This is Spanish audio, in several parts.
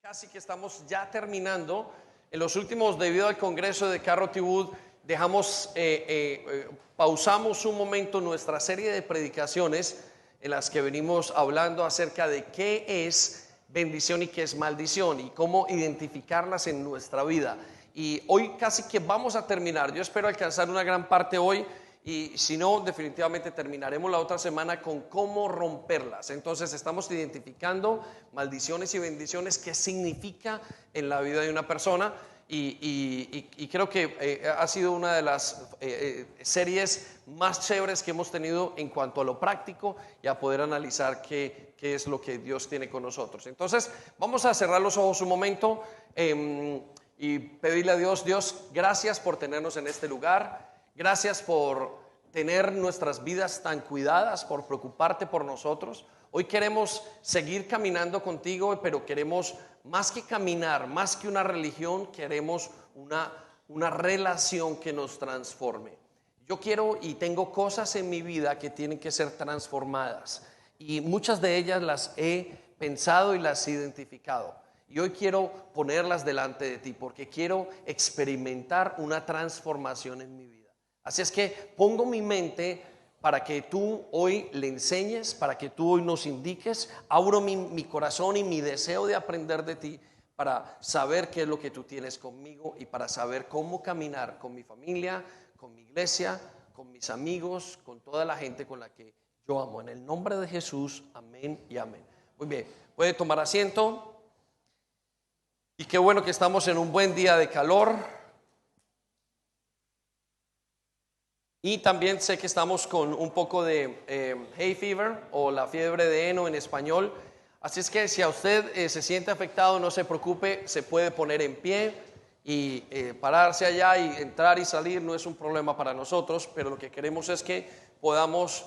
Casi que estamos ya terminando. En los últimos, debido al Congreso de Carrot Wood, pausamos un momento nuestra serie de predicaciones en las que venimos hablando acerca de qué es bendición y qué es maldición y cómo identificarlas en nuestra vida. Y hoy casi que vamos a terminar. Yo espero alcanzar una gran parte hoy. Y si no, definitivamente terminaremos la otra semana con cómo romperlas. Entonces estamos identificando maldiciones y bendiciones, qué significa en la vida de una persona. Y creo que ha sido una de las series más chéveres que hemos tenido en cuanto a lo práctico y a poder analizar qué es lo que Dios tiene con nosotros. Entonces vamos a cerrar los ojos un momento y pedirle a Dios: Dios, gracias por tenernos en este lugar. Gracias por tener nuestras vidas tan cuidadas, por preocuparte por nosotros. Hoy queremos seguir caminando contigo, pero queremos más que caminar, más que una religión, queremos una relación que nos transforme. Yo quiero y tengo cosas en mi vida que tienen que ser transformadas y muchas de ellas las he pensado y las he identificado. Y hoy quiero ponerlas delante de ti porque quiero experimentar una transformación en mi vida. Así es que pongo mi mente para que tú hoy le enseñes, para que tú hoy nos indiques. Abro mi corazón y mi deseo de aprender de ti para saber qué es lo que tú tienes conmigo y para saber cómo caminar con mi familia, con mi iglesia, con mis amigos, con toda la gente con la que yo amo. En el nombre de Jesús, amén y amén. Muy bien, puede tomar asiento. Y qué bueno que estamos en un buen día de calor. Y también sé que estamos con un poco de hay fever o la fiebre de heno en español. Así es que si a usted se siente afectado, no se preocupe, se puede poner en pie y pararse allá y entrar y salir. No es un problema para nosotros, pero lo que queremos es que podamos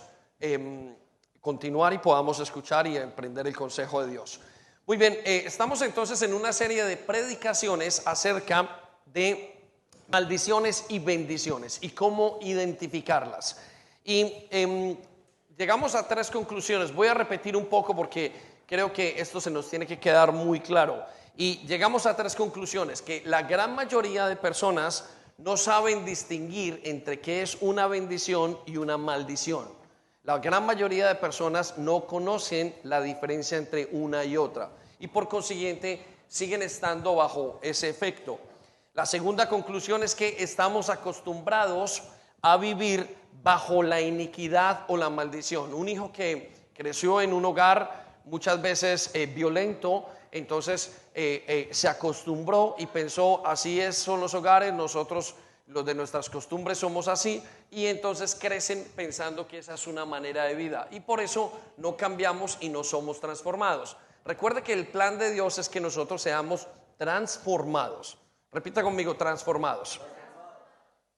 continuar y podamos escuchar y emprender el consejo de Dios. Muy bien, estamos entonces en una serie de predicaciones acerca de maldiciones y bendiciones y cómo identificarlas. Y llegamos a 3 conclusiones. Voy a repetir un poco porque creo que esto se nos tiene que quedar muy claro. Y llegamos a 3 conclusiones: que la gran mayoría de personas no saben distinguir entre qué es una bendición y una maldición. La gran mayoría de personas no conocen la diferencia entre una y otra y por consiguiente siguen estando bajo ese efecto. La segunda conclusión es que estamos acostumbrados a vivir bajo la iniquidad o la maldición. Un hijo que creció en un hogar muchas veces violento, entonces se acostumbró y pensó: así son los hogares, nosotros los de nuestras costumbres somos así, y entonces crecen pensando que esa es una manera de vida y por eso no cambiamos y no somos transformados. Recuerde que el plan de Dios es que nosotros seamos transformados. Repita conmigo: transformados.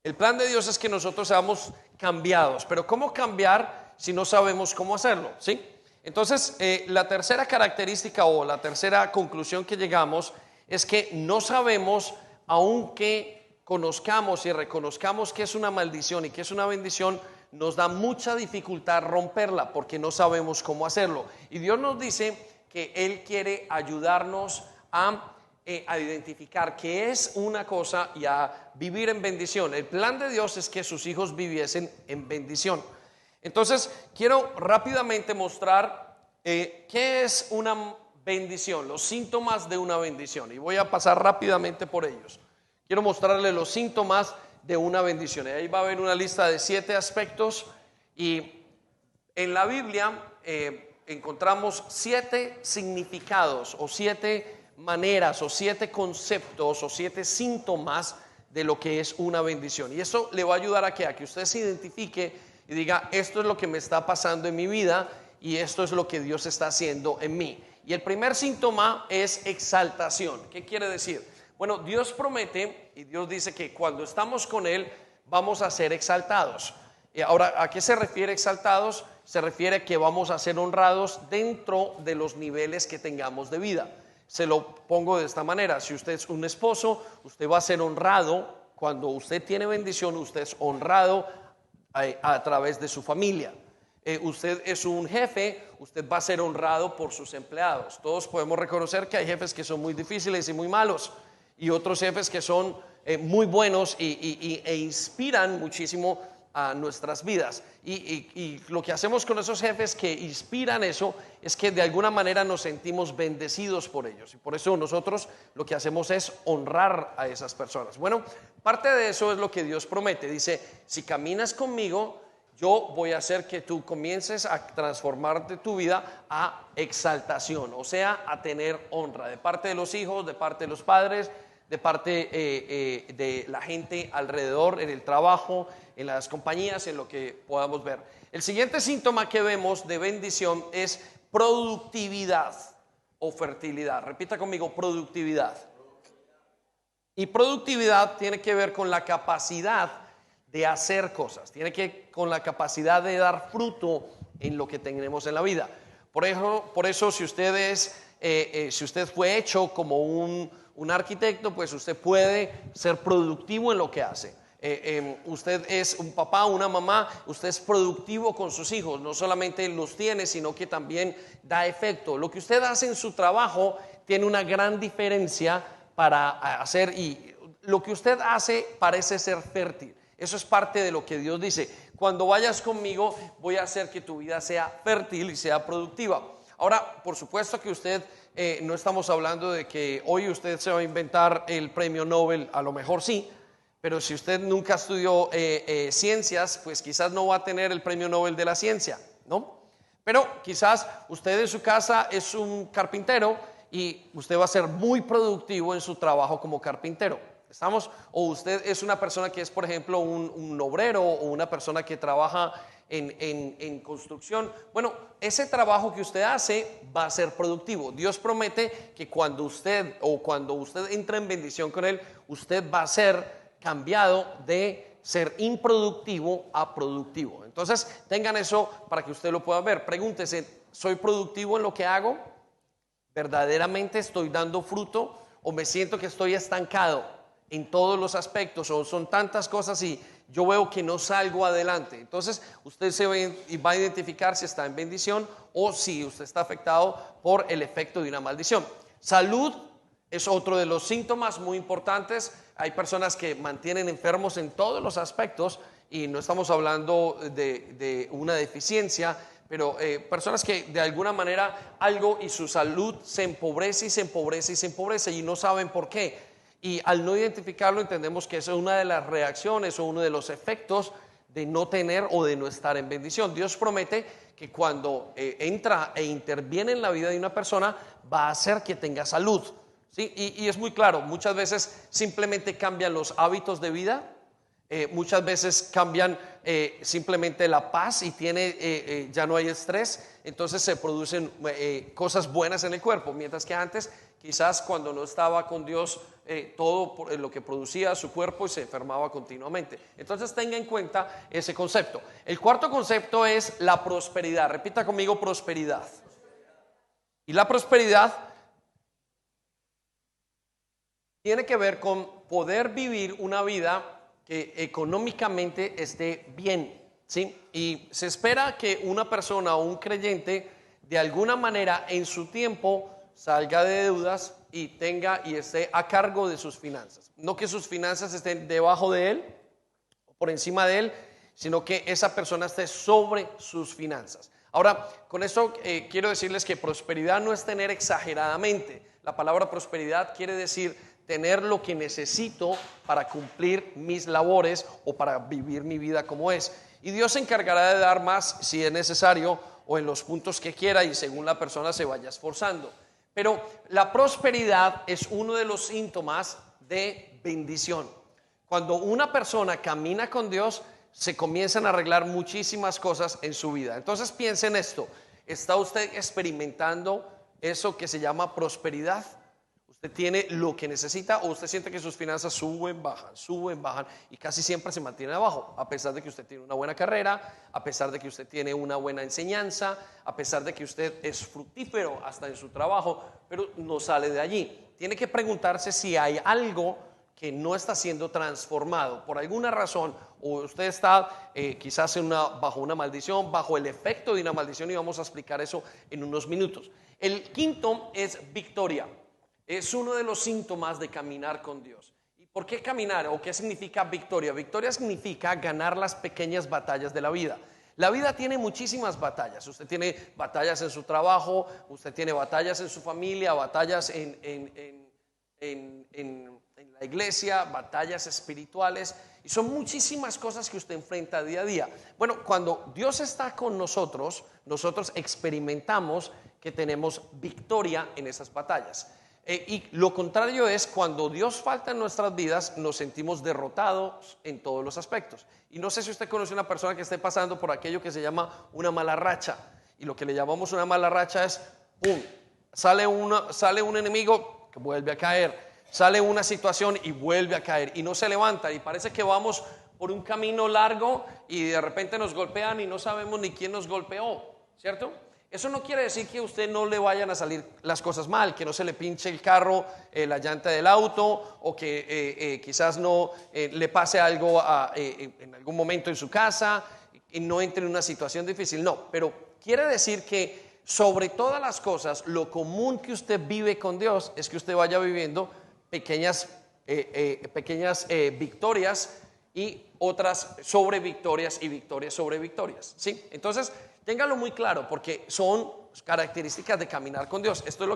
El plan de Dios es que nosotros seamos cambiados, pero ¿cómo cambiar si no sabemos cómo hacerlo? ¿Sí? Entonces, la tercera característica o la tercera conclusión que llegamos es que no sabemos, aunque conozcamos y reconozcamos que es una maldición y que es una bendición, nos da mucha dificultad romperla porque no sabemos cómo hacerlo. Y Dios nos dice que Él quiere ayudarnos a identificar qué es una cosa y a vivir en bendición. El plan de Dios es que sus hijos viviesen en bendición. Entonces quiero rápidamente mostrar qué es una bendición, los síntomas de una bendición, y voy a pasar rápidamente por ellos. Quiero mostrarles los síntomas de una bendición. Y ahí va a haber una lista de 7 aspectos, y en la Biblia encontramos 7 significados o 7 maneras o 7 conceptos o 7 síntomas de lo que es una bendición. Y eso le va a ayudar a que usted se identifique y diga: esto es lo que me está pasando en mi vida y esto es lo que Dios está haciendo en mí. Y el primer síntoma es exaltación. ¿Qué quiere decir? Bueno, Dios promete y Dios dice que cuando estamos con Él vamos a ser exaltados. Y ahora, ¿a qué se refiere exaltados? Se refiere que vamos a ser honrados dentro de los niveles que tengamos de vida. Se lo pongo de esta manera: si usted es un esposo, usted va a ser honrado. Cuando usted tiene bendición, usted es honrado a través de su familia. usted es un jefe, usted va a ser honrado por sus empleados. Todos podemos reconocer que hay jefes que son muy difíciles y muy malos, y otros jefes que son muy buenos e inspiran muchísimo a nuestras vidas. Y lo que hacemos con esos jefes que inspiran eso es que de alguna manera nos sentimos bendecidos por ellos, y por eso nosotros lo que hacemos es honrar a esas personas. Bueno, parte de eso es lo que Dios promete. Dice: si caminas conmigo, yo voy a hacer que tú comiences a transformarte tu vida a exaltación, o sea, a tener honra de parte de los hijos, de parte de los padres, de parte de la gente alrededor, en el trabajo, en las compañías, en lo que podamos ver. El siguiente síntoma que vemos de bendición es productividad o fertilidad. Repita conmigo: productividad. Y productividad tiene que ver con la capacidad de hacer cosas, tiene que ver con la capacidad de dar fruto en lo que tenemos en la vida. Por eso si usted fue hecho como un arquitecto, pues usted puede ser productivo en lo que hace. Usted es un papá, una mamá, usted es productivo con sus hijos, no solamente los tiene, sino que también da efecto. Lo que usted hace en su trabajo tiene una gran diferencia para hacer, y lo que usted hace parece ser fértil. Eso es parte de lo que Dios dice: cuando vayas conmigo voy a hacer que tu vida sea fértil y sea productiva. Ahora, por supuesto que usted, no estamos hablando de que hoy usted se va a inventar el premio Nobel, a lo mejor sí, pero si usted nunca estudió ciencias, pues quizás no va a tener el premio Nobel de la ciencia, ¿no? Pero quizás usted en su casa es un carpintero y usted va a ser muy productivo en su trabajo como carpintero. ¿Estamos? O usted es una persona que es, por ejemplo, un obrero, o una persona que trabaja en construcción. Bueno, ese trabajo que usted hace va a ser productivo. Dios promete que cuando usted entra en bendición con Él, usted va a ser cambiado de ser improductivo a productivo. Entonces, tengan eso para que usted lo pueda ver. Pregúntese: ¿soy productivo en lo que hago? ¿Verdaderamente estoy dando fruto? ¿O me siento que estoy estancado en todos los aspectos, o son tantas cosas y yo veo que no salgo adelante? Entonces usted va a identificar si está en bendición o si usted está afectado por el efecto de una maldición. Salud es otro de los síntomas muy importantes. Hay personas que mantienen enfermos en todos los aspectos, y no estamos hablando de una deficiencia, pero personas que de alguna manera algo y su salud se empobrece y se empobrece y se empobrece y no saben por qué. Y al no identificarlo, entendemos que eso es una de las reacciones o uno de los efectos de no tener o de no estar en bendición. Dios promete que cuando entra e interviene en la vida de una persona, va a hacer que tenga salud, ¿sí? Y es muy claro, muchas veces simplemente cambian los hábitos de vida, muchas veces cambian simplemente la paz y ya no hay estrés, entonces se producen cosas buenas en el cuerpo, mientras que antes quizás cuando no estaba con Dios, todo lo que producía su cuerpo y se enfermaba continuamente. Entonces tenga en cuenta ese concepto. El cuarto concepto es la prosperidad. Repita conmigo: prosperidad. Y la prosperidad tiene que ver con poder vivir una vida que económicamente esté bien, ¿sí? Y se espera que una persona o un creyente de alguna manera en su tiempo salga de deudas y esté a cargo de sus finanzas. No que sus finanzas estén debajo de él o por encima de él, sino que esa persona esté sobre sus finanzas. Ahora, con esto quiero decirles que prosperidad no es tener exageradamente. La palabra prosperidad quiere decir tener lo que necesito para cumplir mis labores o para vivir mi vida como es. Y Dios se encargará de dar más si es necesario o en los puntos que quiera y según la persona se vaya esforzando. Pero la prosperidad es uno de los síntomas de bendición. Cuando una persona camina con Dios, se comienzan a arreglar muchísimas cosas en su vida. Entonces piense en esto: ¿está usted experimentando eso que se llama prosperidad? ¿Usted tiene lo que necesita o usted siente que sus finanzas suben, bajan y casi siempre se mantienen abajo? A pesar de que usted tiene una buena carrera, a pesar de que usted tiene una buena enseñanza, a pesar de que usted es fructífero hasta en su trabajo, pero no sale de allí. Tiene que preguntarse si hay algo que no está siendo transformado por alguna razón o usted está quizás bajo una maldición, bajo el efecto de una maldición, y vamos a explicar eso en unos minutos. El quinto es victoria. Es uno de los síntomas de caminar con Dios. ¿Y por qué caminar? ¿O qué significa victoria? Victoria significa ganar las pequeñas batallas de la vida. La vida tiene muchísimas batallas. Usted tiene batallas en su trabajo, usted tiene batallas en su familia, batallas en la iglesia, batallas espirituales, y son muchísimas cosas que usted enfrenta día a día. Bueno, cuando Dios está con nosotros, nosotros experimentamos que tenemos victoria en esas batallas. Y lo contrario es cuando Dios falta en nuestras vidas, nos sentimos derrotados en todos los aspectos. Y no sé si usted conoce una persona que esté pasando por aquello que se llama una mala racha. Y lo que le llamamos una mala racha es, ¡pum!, sale un enemigo que vuelve a caer. Sale una situación y vuelve a caer y no se levanta, y parece que vamos por un camino largo y de repente nos golpean y no sabemos ni quién nos golpeó, ¿cierto? Eso no quiere decir que a usted no le vayan a salir las cosas mal, que no se le pinche el carro, la llanta del auto, o que quizás no le pase algo en algún momento en su casa y no entre en una situación difícil. No, pero quiere decir que sobre todas las cosas, lo común que usted vive con Dios es que usted vaya viviendo pequeñas victorias y otras sobre victorias y victorias sobre victorias, ¿sí? Entonces, téngalo muy claro, porque son características de caminar con Dios. Esto es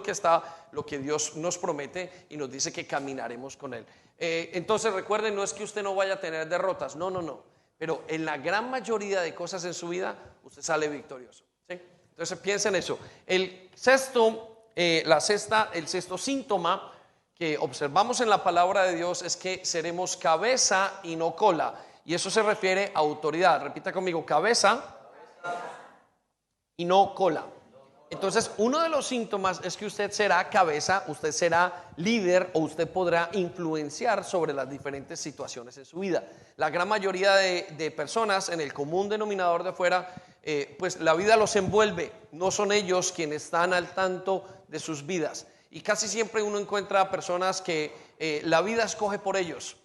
lo que Dios nos promete y nos dice que caminaremos con Él. Entonces, recuerden, no es que usted no vaya a tener derrotas, no. Pero en la gran mayoría de cosas en su vida, usted sale victorioso, ¿sí? Entonces, piensen en eso. El sexto síntoma que observamos en la palabra de Dios es que seremos cabeza y no cola, y eso se refiere a autoridad. Repita conmigo: cabeza y no cola. Entonces, uno de los síntomas es que usted será cabeza, usted será líder, o usted podrá influenciar sobre las diferentes situaciones en su vida. La gran mayoría de personas, en el común denominador de afuera, pues la vida los envuelve, no son ellos quienes están al tanto de sus vidas. Y casi siempre uno encuentra personas que la vida escoge por ellos.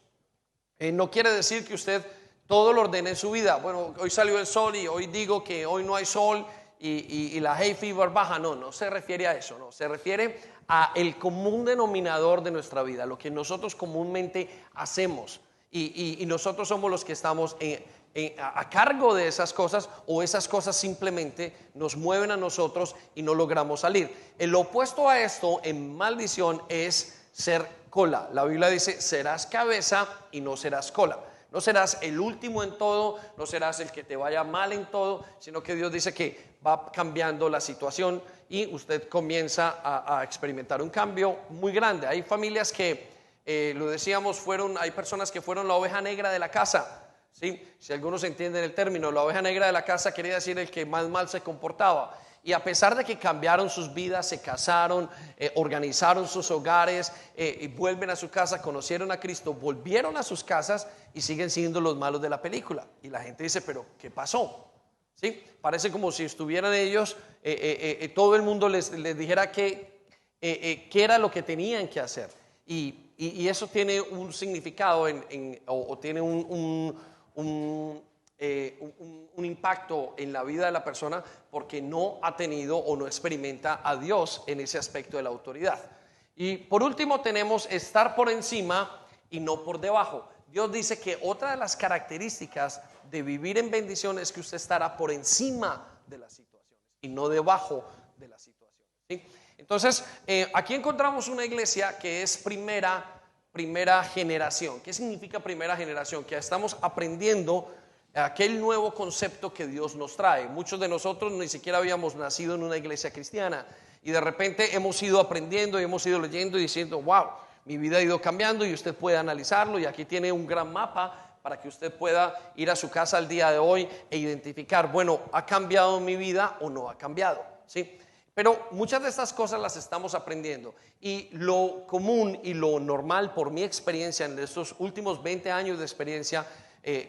No quiere decir que usted todo lo ordene en su vida. Bueno, hoy salió el sol y hoy digo que hoy no hay sol y la hay fever baja. No se refiere a eso, no. Se refiere a el común denominador de nuestra vida, lo que nosotros comúnmente hacemos. Y nosotros somos los que estamos a cargo de esas cosas, o esas cosas simplemente nos mueven a nosotros y no logramos salir. El opuesto a esto en maldición es ser cola. La Biblia dice: serás cabeza y no serás cola. No serás el último en todo, no serás el que te vaya mal en todo, sino que Dios dice que va cambiando la situación y usted comienza a experimentar un cambio muy grande. Hay familias que, lo decíamos, hay personas que fueron la oveja negra de la casa. ¿Sí? Si algunos entienden el término, la oveja negra de la casa quería decir el que más mal se comportaba. Y a pesar de que cambiaron sus vidas, se casaron, organizaron sus hogares, y vuelven a su casa, conocieron a Cristo, volvieron a sus casas y siguen siendo los malos de la película. Y la gente dice: ¿pero qué pasó? ¿Sí? Parece como si estuvieran ellos, todo el mundo les dijera qué era lo que tenían que hacer. Y eso tiene un significado o tiene un impacto en la vida de la persona, porque no ha tenido o no experimenta a Dios en ese aspecto de la autoridad. Y por último tenemos estar por encima y no por debajo. Dios dice que otra de las características de vivir en bendición es que usted estará por encima de las situaciones y no debajo de las situaciones, ¿sí? Entonces, aquí encontramos una iglesia que es primera generación. ¿Qué significa primera generación? Que estamos aprendiendo aquel nuevo concepto que Dios nos trae. Muchos de nosotros ni siquiera habíamos nacido en una iglesia cristiana, y de repente hemos ido aprendiendo y hemos ido leyendo y diciendo: wow, mi vida ha ido cambiando, y usted puede analizarlo, y aquí tiene un gran mapa para que usted pueda ir a su casa al día de hoy e identificar, bueno, ¿ha cambiado mi vida o no ha cambiado? ¿Sí? Pero muchas de estas cosas las estamos aprendiendo, y lo común y lo normal, por mi experiencia en estos últimos 20 años de experiencia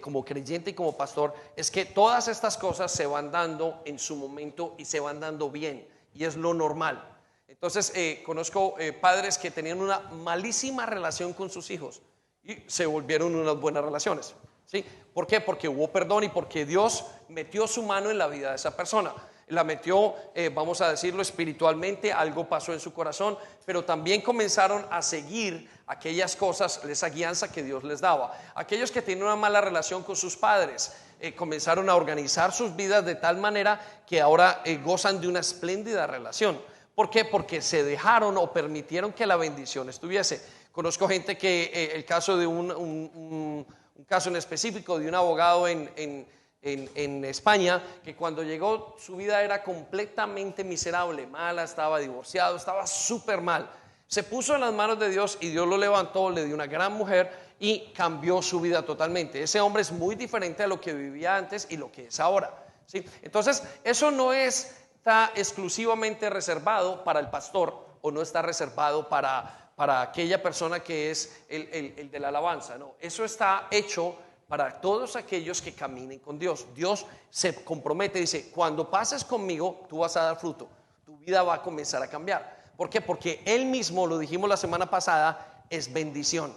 como creyente y como pastor, es que todas estas cosas se van dando en su momento y se van dando bien, y es lo normal. Entonces conozco padres que tenían una malísima relación con sus hijos y se volvieron unas buenas relaciones, ¿Sí? ¿Por qué? Porque hubo perdón y porque Dios metió su mano en la vida de esa persona. La metió, vamos a decirlo espiritualmente, algo pasó en su corazón, pero también comenzaron a seguir aquellas cosas, esa guianza que Dios les daba. Aquellos que tenían una mala relación con sus padres, comenzaron a organizar sus vidas de tal manera que ahora gozan de una espléndida relación. ¿Por qué? Porque se dejaron o permitieron que la bendición estuviese. Conozco gente que el caso de un caso en específico de un abogado en España, que cuando llegó su vida era completamente miserable, mala, estaba divorciado, estaba súper mal. Se puso en las manos de Dios y Dios lo levantó, le dio una gran mujer y cambió su vida totalmente. Ese hombre es muy diferente a lo que vivía antes y lo que es ahora, ¿sí? Entonces, eso no está exclusivamente reservado para el pastor o no está reservado para aquella persona que es el de la alabanza, no. Eso está hecho para todos aquellos que caminen con Dios. Dios se compromete, dice, cuando pases conmigo, tú vas a dar fruto, tu vida va a comenzar a cambiar. ¿Por qué? Porque Él mismo, lo dijimos la semana pasada, es bendición.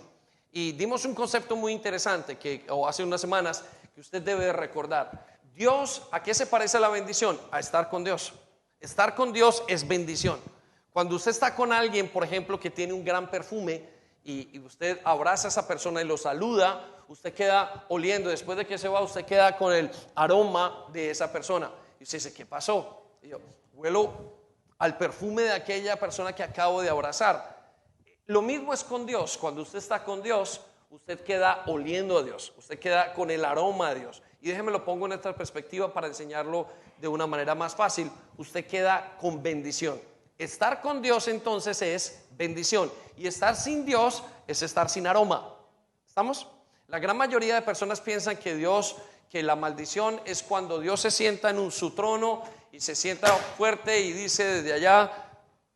Y dimos un concepto muy interesante, o hace unas semanas, que usted debe recordar. Dios, ¿a qué se parece la bendición? A estar con Dios. Estar con Dios es bendición. Cuando usted está con alguien, por ejemplo, que tiene un gran perfume, y usted abraza a esa persona y lo saluda, usted queda oliendo, después de que se va, usted queda con el aroma de esa persona. Y usted dice, ¿qué pasó? Y yo, huelo al perfume de aquella persona que acabo de abrazar. Lo mismo es con Dios. Cuando usted está con Dios, usted queda oliendo a Dios, usted queda con el aroma de Dios. Y déjeme lo pongo en esta perspectiva para enseñarlo de una manera más fácil. Usted queda con bendición. Estar con Dios entonces es bendición, y estar sin Dios es estar sin aroma. ¿Estamos? La gran mayoría de personas piensan que la maldición es cuando Dios se sienta en su trono y se sienta fuerte y dice desde allá,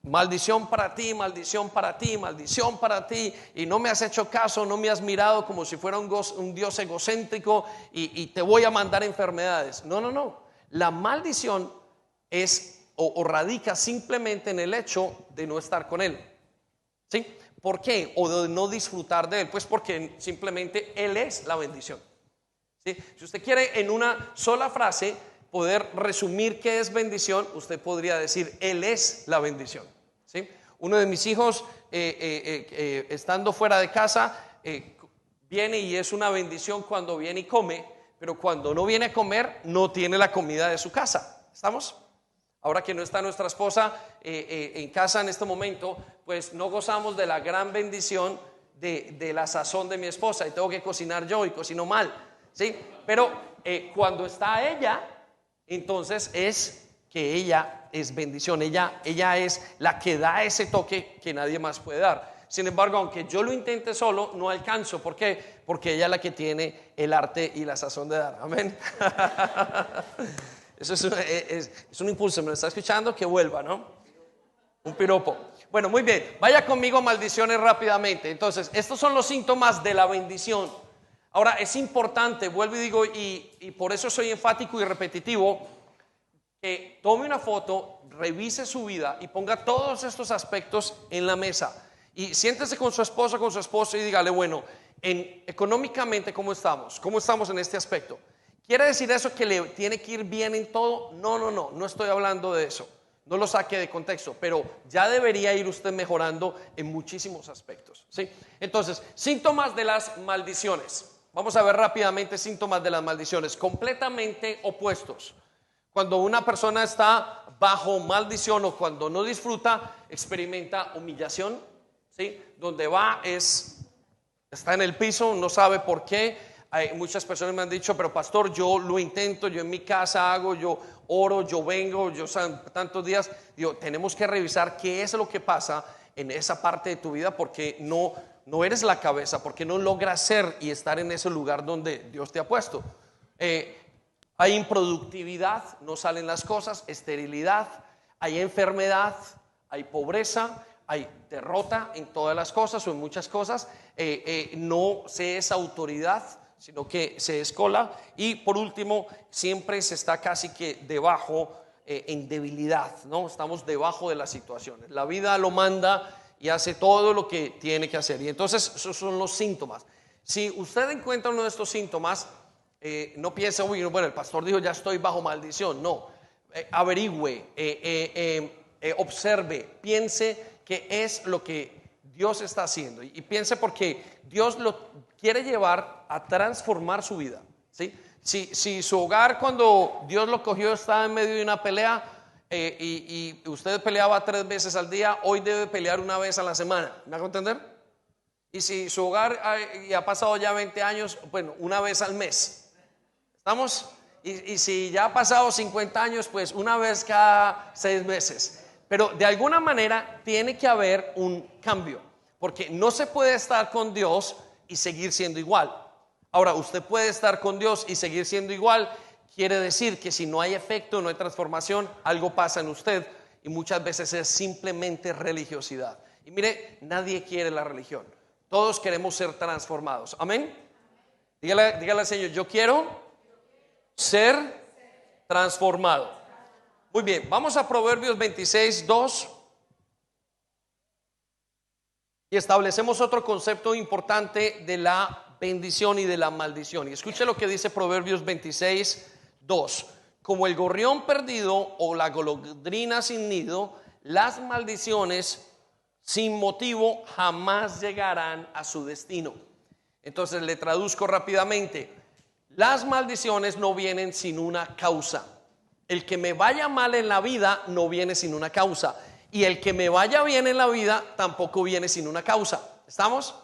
maldición para ti, maldición para ti, maldición para ti, y no me has hecho caso, no me has mirado, como si fuera un Dios egocéntrico, y te voy a mandar enfermedades. No. La maldición es o radica simplemente en el hecho de no estar con Él. ¿Sí? ¿Por qué? O de no disfrutar de Él. Pues porque simplemente Él es la bendición. ¿Sí? Si usted quiere en una sola frase poder resumir qué es bendición, usted podría decir, Él es la bendición. ¿Sí? Uno de mis hijos, estando fuera de casa, viene y es una bendición cuando viene y come, pero cuando no viene a comer, no tiene la comida de su casa. ¿Estamos? Ahora que no está nuestra esposa en casa en este momento, pues no gozamos de la gran bendición de la sazón de mi esposa, y tengo que cocinar yo y cocino mal, ¿sí? Pero cuando está ella, entonces es que ella es bendición, ella es la que da ese toque que nadie más puede dar. Sin embargo, aunque yo lo intente solo, no alcanzo. ¿Por qué? Porque ella es la que tiene el arte y la sazón de dar. Amén. Eso es un impulso, me lo está escuchando, que vuelva, ¿no? Un piropo. Bueno, muy bien, vaya conmigo a maldiciones rápidamente. Entonces, estos son los síntomas de la bendición. Ahora, es importante, vuelvo y digo, y por eso soy enfático y repetitivo, que tome una foto, revise su vida y ponga todos estos aspectos en la mesa. Y siéntese con su esposa, con su esposo, y dígale, bueno, económicamente, ¿cómo estamos? ¿Cómo estamos en este aspecto? ¿Quiere decir eso que le tiene que ir bien en todo? No estoy hablando de eso. No lo saque de contexto, pero ya debería ir usted mejorando en muchísimos aspectos, ¿sí? Entonces, síntomas de las maldiciones. Vamos a ver rápidamente síntomas de las maldiciones, completamente opuestos. Cuando una persona está bajo maldición o cuando no disfruta, experimenta humillación, ¿sí? Donde va está en el piso, no sabe por qué. Muchas personas me han dicho, pero pastor, yo lo intento, yo en mi casa hago, yo oro, yo vengo, tantos días. Digo, tenemos que revisar qué es lo que pasa en esa parte de tu vida, porque no eres la cabeza, porque no logras ser y estar en ese lugar donde Dios te ha puesto. Hay improductividad, no salen las cosas, esterilidad, hay enfermedad, hay pobreza, hay derrota en todas las cosas o en muchas cosas. No se es autoridad, sino que se es cola. Y por último, siempre se está casi que debajo, en debilidad, ¿no? Estamos debajo de las situaciones. La vida lo manda y hace todo lo que tiene que hacer. Y entonces esos son los síntomas. Si usted encuentra uno de estos síntomas, no piense, uy, bueno, el pastor dijo ya estoy bajo maldición. No, averigüe, observe, piense qué es lo que Dios está haciendo y piense porque Dios lo quiere llevar a transformar su vida, ¿sí? Si su hogar cuando Dios lo cogió estaba en medio de una pelea y usted peleaba 3 veces al día, hoy debe pelear una vez a la semana. ¿Me hago entender? Y si su hogar ha pasado ya 20 años, bueno, una vez al mes. ¿Estamos? Y si ya ha pasado 50 años, pues una vez cada 6 meses. Pero de alguna manera tiene que haber un cambio, porque no se puede estar con Dios y seguir siendo igual. Ahora, usted puede estar con Dios y seguir siendo igual. Quiere decir que si no hay efecto, no hay transformación, algo pasa en usted y muchas veces es simplemente religiosidad. Y mire, nadie quiere la religión. Todos queremos ser transformados. Amén. Dígale al Señor, yo quiero ser transformado. Muy bien, vamos a Proverbios 26:2 y establecemos otro concepto importante de la bendición y de la maldición. Y escuche lo que dice Proverbios 26:2. Como el gorrión perdido o la golondrina sin nido, las maldiciones sin motivo jamás llegarán a su destino. Entonces le traduzco rápidamente. Las maldiciones no vienen sin una causa. El que me vaya mal en la vida no viene sin una causa. Y el que me vaya bien en la vida tampoco viene sin una causa. ¿Estamos?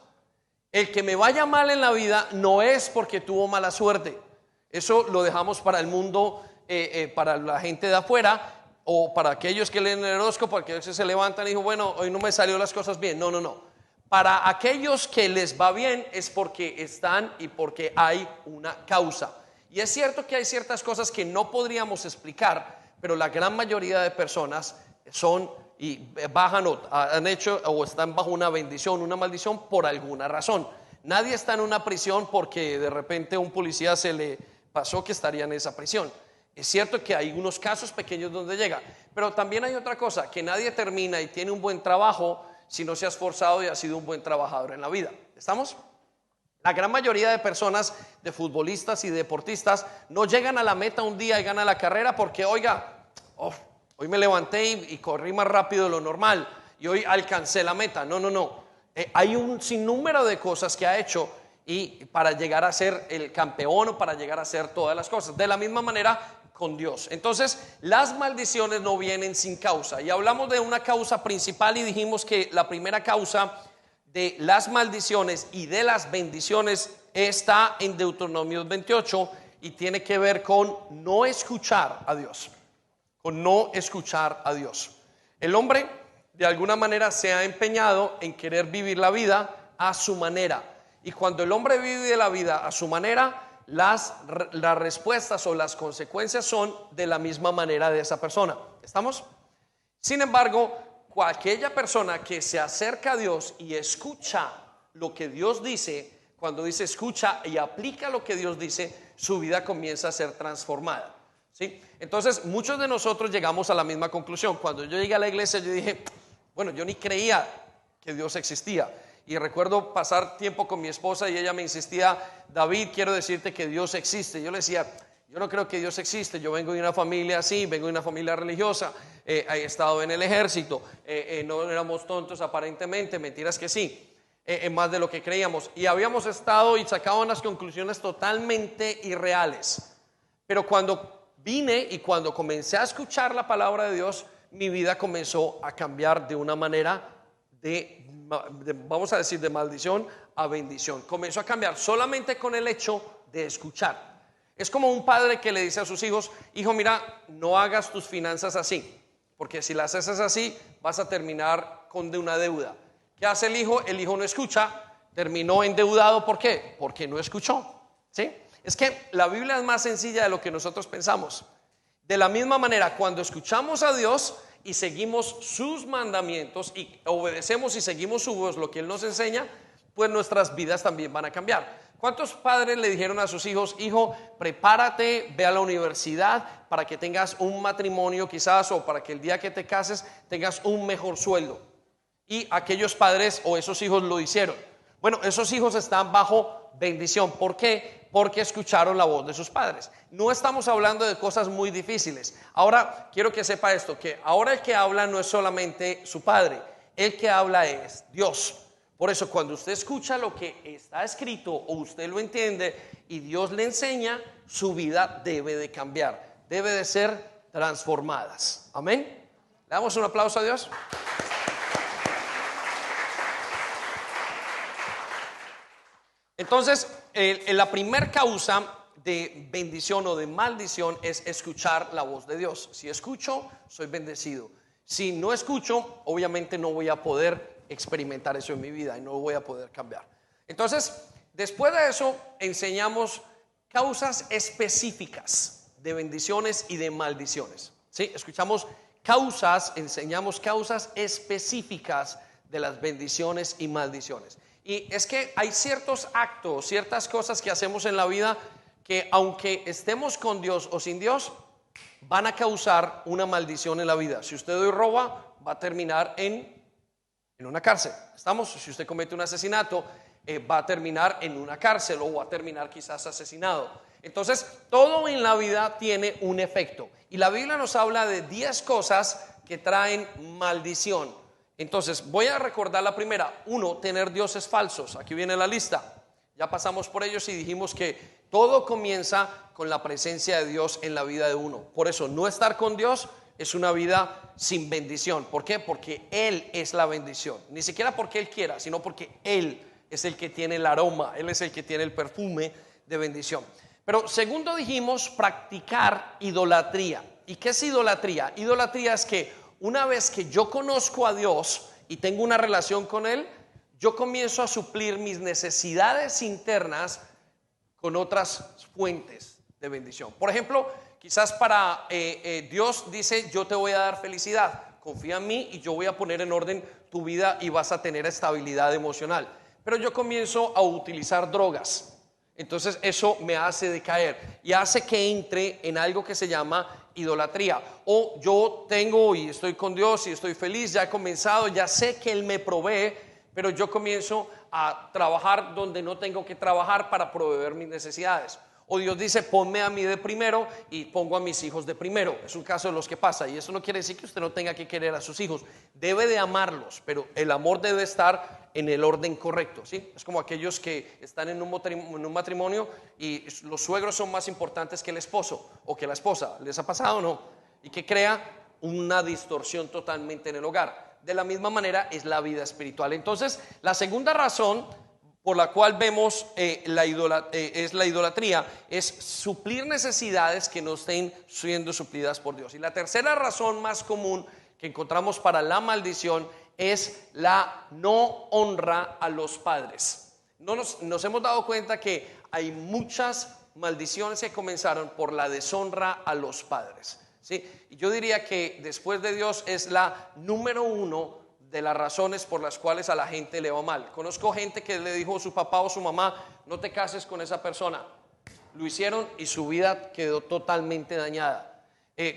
El que me vaya mal en la vida no es porque tuvo mala suerte. Eso lo dejamos para el mundo, para la gente de afuera, o para aquellos que leen el horóscopo, porque a veces se levantan y dicen, bueno, hoy no me salió las cosas bien. No. Para aquellos que les va bien es porque están y porque hay una causa. Y es cierto que hay ciertas cosas que no podríamos explicar, pero la gran mayoría de personas son y bajan o han hecho o están bajo una bendición, una maldición por alguna razón. Nadie está en una prisión porque de repente un policía se le pasó que estaría en esa prisión. Es cierto que hay unos casos pequeños donde llega, pero también hay otra cosa, que nadie termina y tiene un buen trabajo si no se ha esforzado y ha sido un buen trabajador en la vida. ¿Estamos? La gran mayoría de personas, de futbolistas y deportistas, no llegan a la meta un día y ganan la carrera porque, oiga, hoy me levanté y corrí más rápido de lo normal y hoy alcancé la meta. No. Hay un sinnúmero de cosas que ha hecho y para llegar a ser el campeón o para llegar a hacer todas las cosas. De la misma manera con Dios. Entonces, las maldiciones no vienen sin causa. Y hablamos de una causa principal y dijimos que la primera causa de las maldiciones y de las bendiciones está en Deuteronomio 28 y tiene que ver con no escuchar a Dios. Con no escuchar a Dios. El hombre de alguna manera se ha empeñado en querer vivir la vida a su manera. Y cuando el hombre vive la vida a su manera, las respuestas o las consecuencias son de la misma manera de esa persona. ¿Estamos? Sin embargo, aquella persona que se acerca a Dios y escucha lo que Dios dice, cuando dice escucha y aplica lo que Dios dice, su vida comienza a ser transformada. ¿Sí? Entonces, muchos de nosotros llegamos a la misma conclusión. Cuando yo llegué a la iglesia, yo dije, bueno, yo ni creía que Dios existía. Y recuerdo pasar tiempo con mi esposa y ella me insistía, David, quiero decirte que Dios existe. Yo le decía, yo no creo que Dios existe. Yo vengo de una familia así, vengo de una familia religiosa, he estado en el ejército, no éramos tontos aparentemente, mentiras que sí, más de lo que creíamos. Y habíamos estado y sacado unas conclusiones totalmente irreales. Pero cuando vine y cuando comencé a escuchar la palabra de Dios, mi vida comenzó a cambiar de una manera vamos a decir, de maldición a bendición. Comenzó a cambiar solamente con el hecho de escuchar. Es como un padre que le dice a sus hijos, hijo, mira, no hagas tus finanzas así, porque si las haces así vas a terminar con una deuda. ¿Qué hace el hijo? El hijo no escucha, terminó endeudado. ¿Por qué? Porque no escuchó. ¿Sí? Es que la Biblia es más sencilla de lo que nosotros pensamos. De la misma manera, cuando escuchamos a Dios y seguimos sus mandamientos y obedecemos y seguimos su voz, lo que Él nos enseña, pues nuestras vidas también van a cambiar. ¿Cuántos padres le dijeron a sus hijos, hijo, prepárate, ve a la universidad para que tengas un matrimonio quizás, o para que el día que te cases tengas un mejor sueldo? Y aquellos padres o esos hijos lo hicieron. Bueno, esos hijos están bajo bendición. ¿Por qué? Porque escucharon la voz de sus padres. No estamos hablando de cosas muy difíciles. Ahora quiero que sepa esto, que ahora el que habla no es solamente su padre, el que habla es Dios. Por eso cuando usted escucha lo que está escrito o usted lo entiende y Dios le enseña, su vida debe de cambiar, debe de ser transformadas. Amén. Le damos un aplauso a Dios. Entonces, la primera causa de bendición o de maldición es escuchar la voz de Dios. Si escucho, soy bendecido. Si no escucho, obviamente no voy a poder experimentar eso en mi vida y no voy a poder cambiar. Entonces, después de eso, enseñamos causas específicas de bendiciones y de maldiciones. ¿Sí? Escuchamos causas, enseñamos causas específicas de las bendiciones y maldiciones. Y es que hay ciertos actos, ciertas cosas que hacemos en la vida que aunque estemos con Dios o sin Dios, van a causar una maldición en la vida. Si usted hoy roba, va a terminar en una cárcel. ¿Estamos? Si usted comete un asesinato, va a terminar en una cárcel o va a terminar quizás asesinado. Entonces, todo en la vida tiene un efecto. Y la Biblia nos habla de 10 cosas que traen maldición. Entonces, voy a recordar la primera. 1, tener dioses falsos. Aquí viene la lista. Ya pasamos por ellos y dijimos que todo comienza con la presencia de Dios en la vida de uno. Por eso, no estar con Dios es una vida sin bendición. ¿Por qué? Porque Él es la bendición. Ni siquiera porque Él quiera, sino porque Él es el que tiene el aroma, Él es el que tiene el perfume de bendición. Pero segundo dijimos practicar idolatría. ¿Y qué es idolatría? Idolatría es que una vez que yo conozco a Dios y tengo una relación con Él, yo comienzo a suplir mis necesidades internas con otras fuentes de bendición. Por ejemplo, quizás para Dios dice, yo te voy a dar felicidad, confía en mí y yo voy a poner en orden tu vida y vas a tener estabilidad emocional. Pero yo comienzo a utilizar drogas. Entonces eso me hace decaer y hace que entre en algo que se llama idolatría. O yo tengo y estoy con Dios y estoy feliz, ya he comenzado, ya sé que Él me provee, pero yo comienzo a trabajar donde no tengo que trabajar para proveer mis necesidades. O Dios dice, ponme a mí de primero y pongo a mis hijos de primero. Es un caso de los que pasa. Y eso no quiere decir que usted no tenga que querer a sus hijos. Debe de amarlos, pero el amor debe estar en el orden correcto, ¿sí? Es como aquellos que están en un matrimonio y los suegros son más importantes que el esposo o que la esposa. ¿Les ha pasado o no? Y que crea una distorsión totalmente en el hogar. De la misma manera es la vida espiritual. Entonces, la segunda razón por la cual vemos es la idolatría, es suplir necesidades que no estén siendo suplidas por Dios. Y la tercera razón más común que encontramos para la maldición es la no honra a los padres. Nos hemos dado cuenta que hay muchas maldiciones que comenzaron por la deshonra a los padres, ¿sí? Y yo diría que después de Dios es la número 1 de las razones por las cuales a la gente le va mal. Conozco gente que le dijo a su papá o su mamá, no te cases con esa persona. Lo hicieron y su vida quedó totalmente dañada.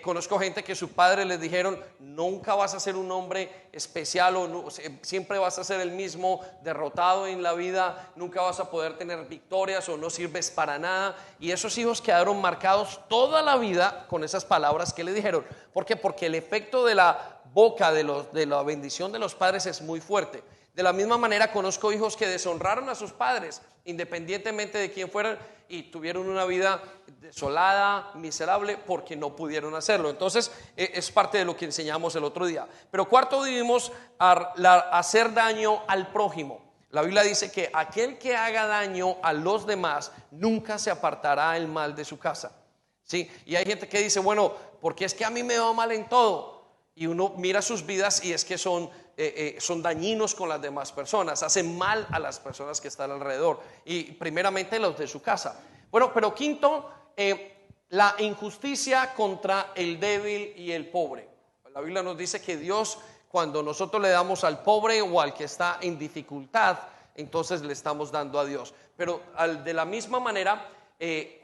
Conozco gente que sus padres les dijeron, nunca vas a ser un hombre especial o siempre vas a ser el mismo, derrotado en la vida, nunca vas a poder tener victorias o no sirves para nada. Y esos hijos quedaron marcados toda la vida con esas palabras que le dijeron. ¿Por qué? Porque el efecto de la boca de la bendición de los padres es muy fuerte. De la misma manera conozco hijos que deshonraron a sus padres independientemente de quién fueran y tuvieron una vida desolada, miserable porque no pudieron hacerlo. Entonces es parte de lo que enseñamos el otro día. Pero cuarto, vivimos hacer daño al prójimo. La Biblia dice que aquel que haga daño a los demás nunca se apartará el mal de su casa, ¿sí? Y hay gente que dice, bueno, porque es que a mí me va mal en todo. Y uno mira sus vidas y es que son dañinos con las demás personas, hacen mal a las personas que están alrededor y primeramente los de su casa. Bueno, pero quinto, la injusticia contra el débil y el pobre. La Biblia nos dice que Dios, cuando nosotros le damos al pobre o al que está en dificultad, entonces le estamos dando a Dios. Pero de la misma manera,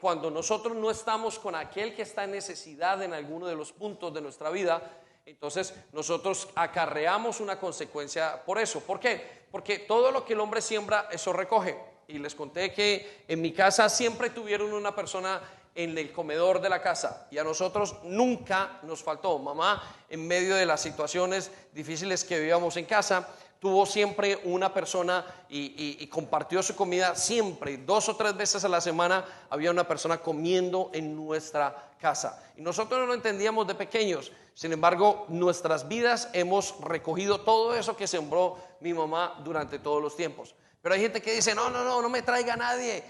cuando nosotros no estamos con aquel que está en necesidad en alguno de los puntos de nuestra vida, entonces nosotros acarreamos una consecuencia por eso. ¿Por qué? Porque todo lo que el hombre siembra, eso recoge. y les conté que en mi casa siempre tuvieron una persona en el comedor de la casa y a nosotros nunca nos faltó. Mamá, en medio de las situaciones difíciles que vivíamos en casa, tuvo siempre una persona y compartió su comida siempre. 2 o 3 veces a la semana había una persona comiendo en nuestra casa. Y nosotros no lo entendíamos de pequeños. Sin embargo, nuestras vidas hemos recogido todo eso que sembró mi mamá durante todos los tiempos. Pero hay gente que dice, no me traiga a nadie,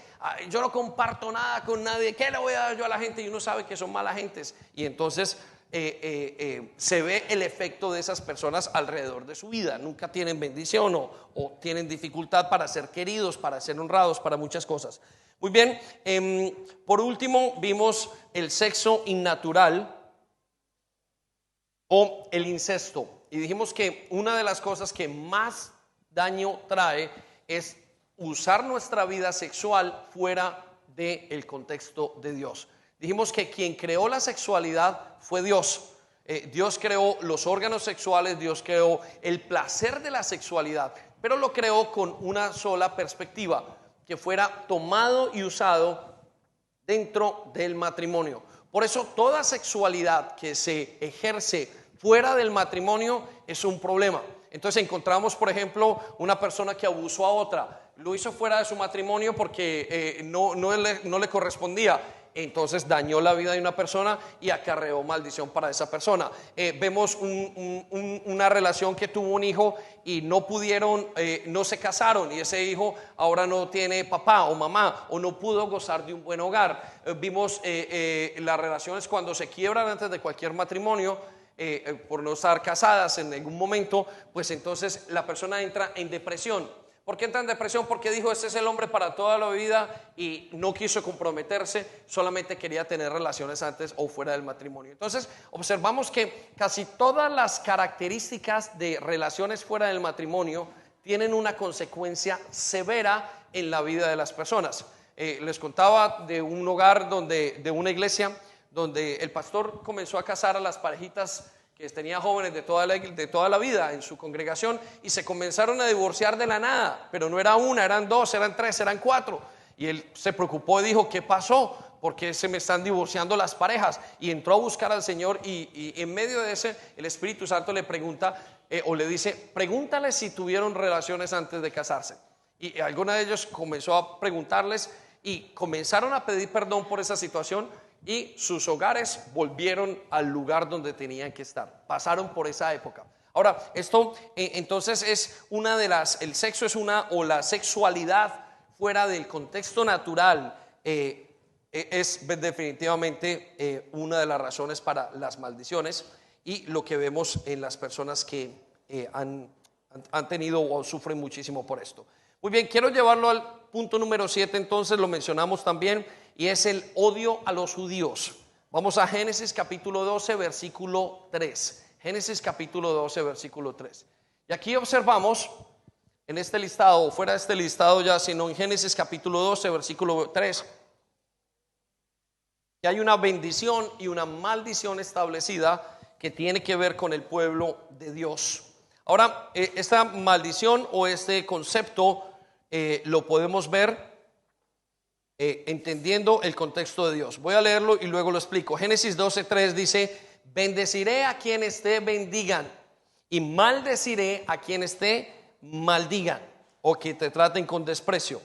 yo no comparto nada con nadie, ¿qué le voy a dar yo a la gente? Y uno sabe que son malas gentes. Y entonces se ve el efecto de esas personas alrededor de su vida. Nunca tienen bendición o tienen dificultad para ser queridos, para ser honrados, para muchas cosas. Muy bien, por último vimos el sexo innatural o el incesto. Y dijimos que una de las cosas que más daño trae es usar nuestra vida sexual fuera del contexto de Dios. Dijimos que quien creó la sexualidad fue Dios. Dios creó los órganos sexuales, Dios creó el placer de la sexualidad, pero lo creó con una sola perspectiva, que fuera tomado y usado dentro del matrimonio. Por eso toda sexualidad que se ejerce fuera del matrimonio es un problema. Entonces encontramos, por ejemplo, una persona que abusó a otra, lo hizo fuera de su matrimonio porque no le correspondía. Entonces dañó la vida de una persona y acarreó maldición para esa persona. Vemos una relación que tuvo un hijo y no pudieron, no se casaron, y ese hijo ahora no tiene papá o mamá o no pudo gozar de un buen hogar. Vimos las relaciones cuando se quiebran antes de cualquier matrimonio, por no estar casadas en algún momento, pues entonces la persona entra en depresión. ¿Por qué entra en depresión? Porque dijo, este es el hombre para toda la vida, y no quiso comprometerse, solamente quería tener relaciones antes o fuera del matrimonio. Entonces observamos que casi todas las características de relaciones fuera del matrimonio tienen una consecuencia severa en la vida de las personas. Les contaba de un hogar de una iglesia donde el pastor comenzó a casar a las parejitas que tenía jóvenes de toda la vida en su congregación, y se comenzaron a divorciar de la nada, pero no era una, eran 2, eran 3, eran 4, y él se preocupó y dijo, ¿qué pasó? ¿Por qué se me están divorciando las parejas? Y entró a buscar al Señor, y en medio de ese el Espíritu Santo le pregunta o le dice, pregúntale si tuvieron relaciones antes de casarse. Y alguno de ellos comenzó a preguntarles y comenzaron a pedir perdón por esa situación, y sus hogares volvieron al lugar donde tenían que estar. Pasaron por esa época. Ahora, esto entonces es una de las, el sexo es una, o la sexualidad fuera del contexto natural es definitivamente una de las razones para las maldiciones y lo que vemos en las personas que han tenido o sufren muchísimo por esto. Muy bien, quiero llevarlo al punto número 7, entonces lo mencionamos también, y es el odio a los judíos. Vamos a Génesis capítulo 12, versículo 3. Génesis capítulo 12, versículo 3. Y aquí observamos en este listado, o fuera de este listado ya, sino en Génesis capítulo 12, versículo 3, que hay una bendición y una maldición establecida que tiene que ver con el pueblo de Dios. Ahora, esta maldición o este concepto lo podemos ver entendiendo el contexto de Dios. Voy a leerlo y luego lo explico. Génesis 12:3 dice, bendeciré a quienes te bendigan y maldeciré a quienes te maldigan o que te traten con desprecio,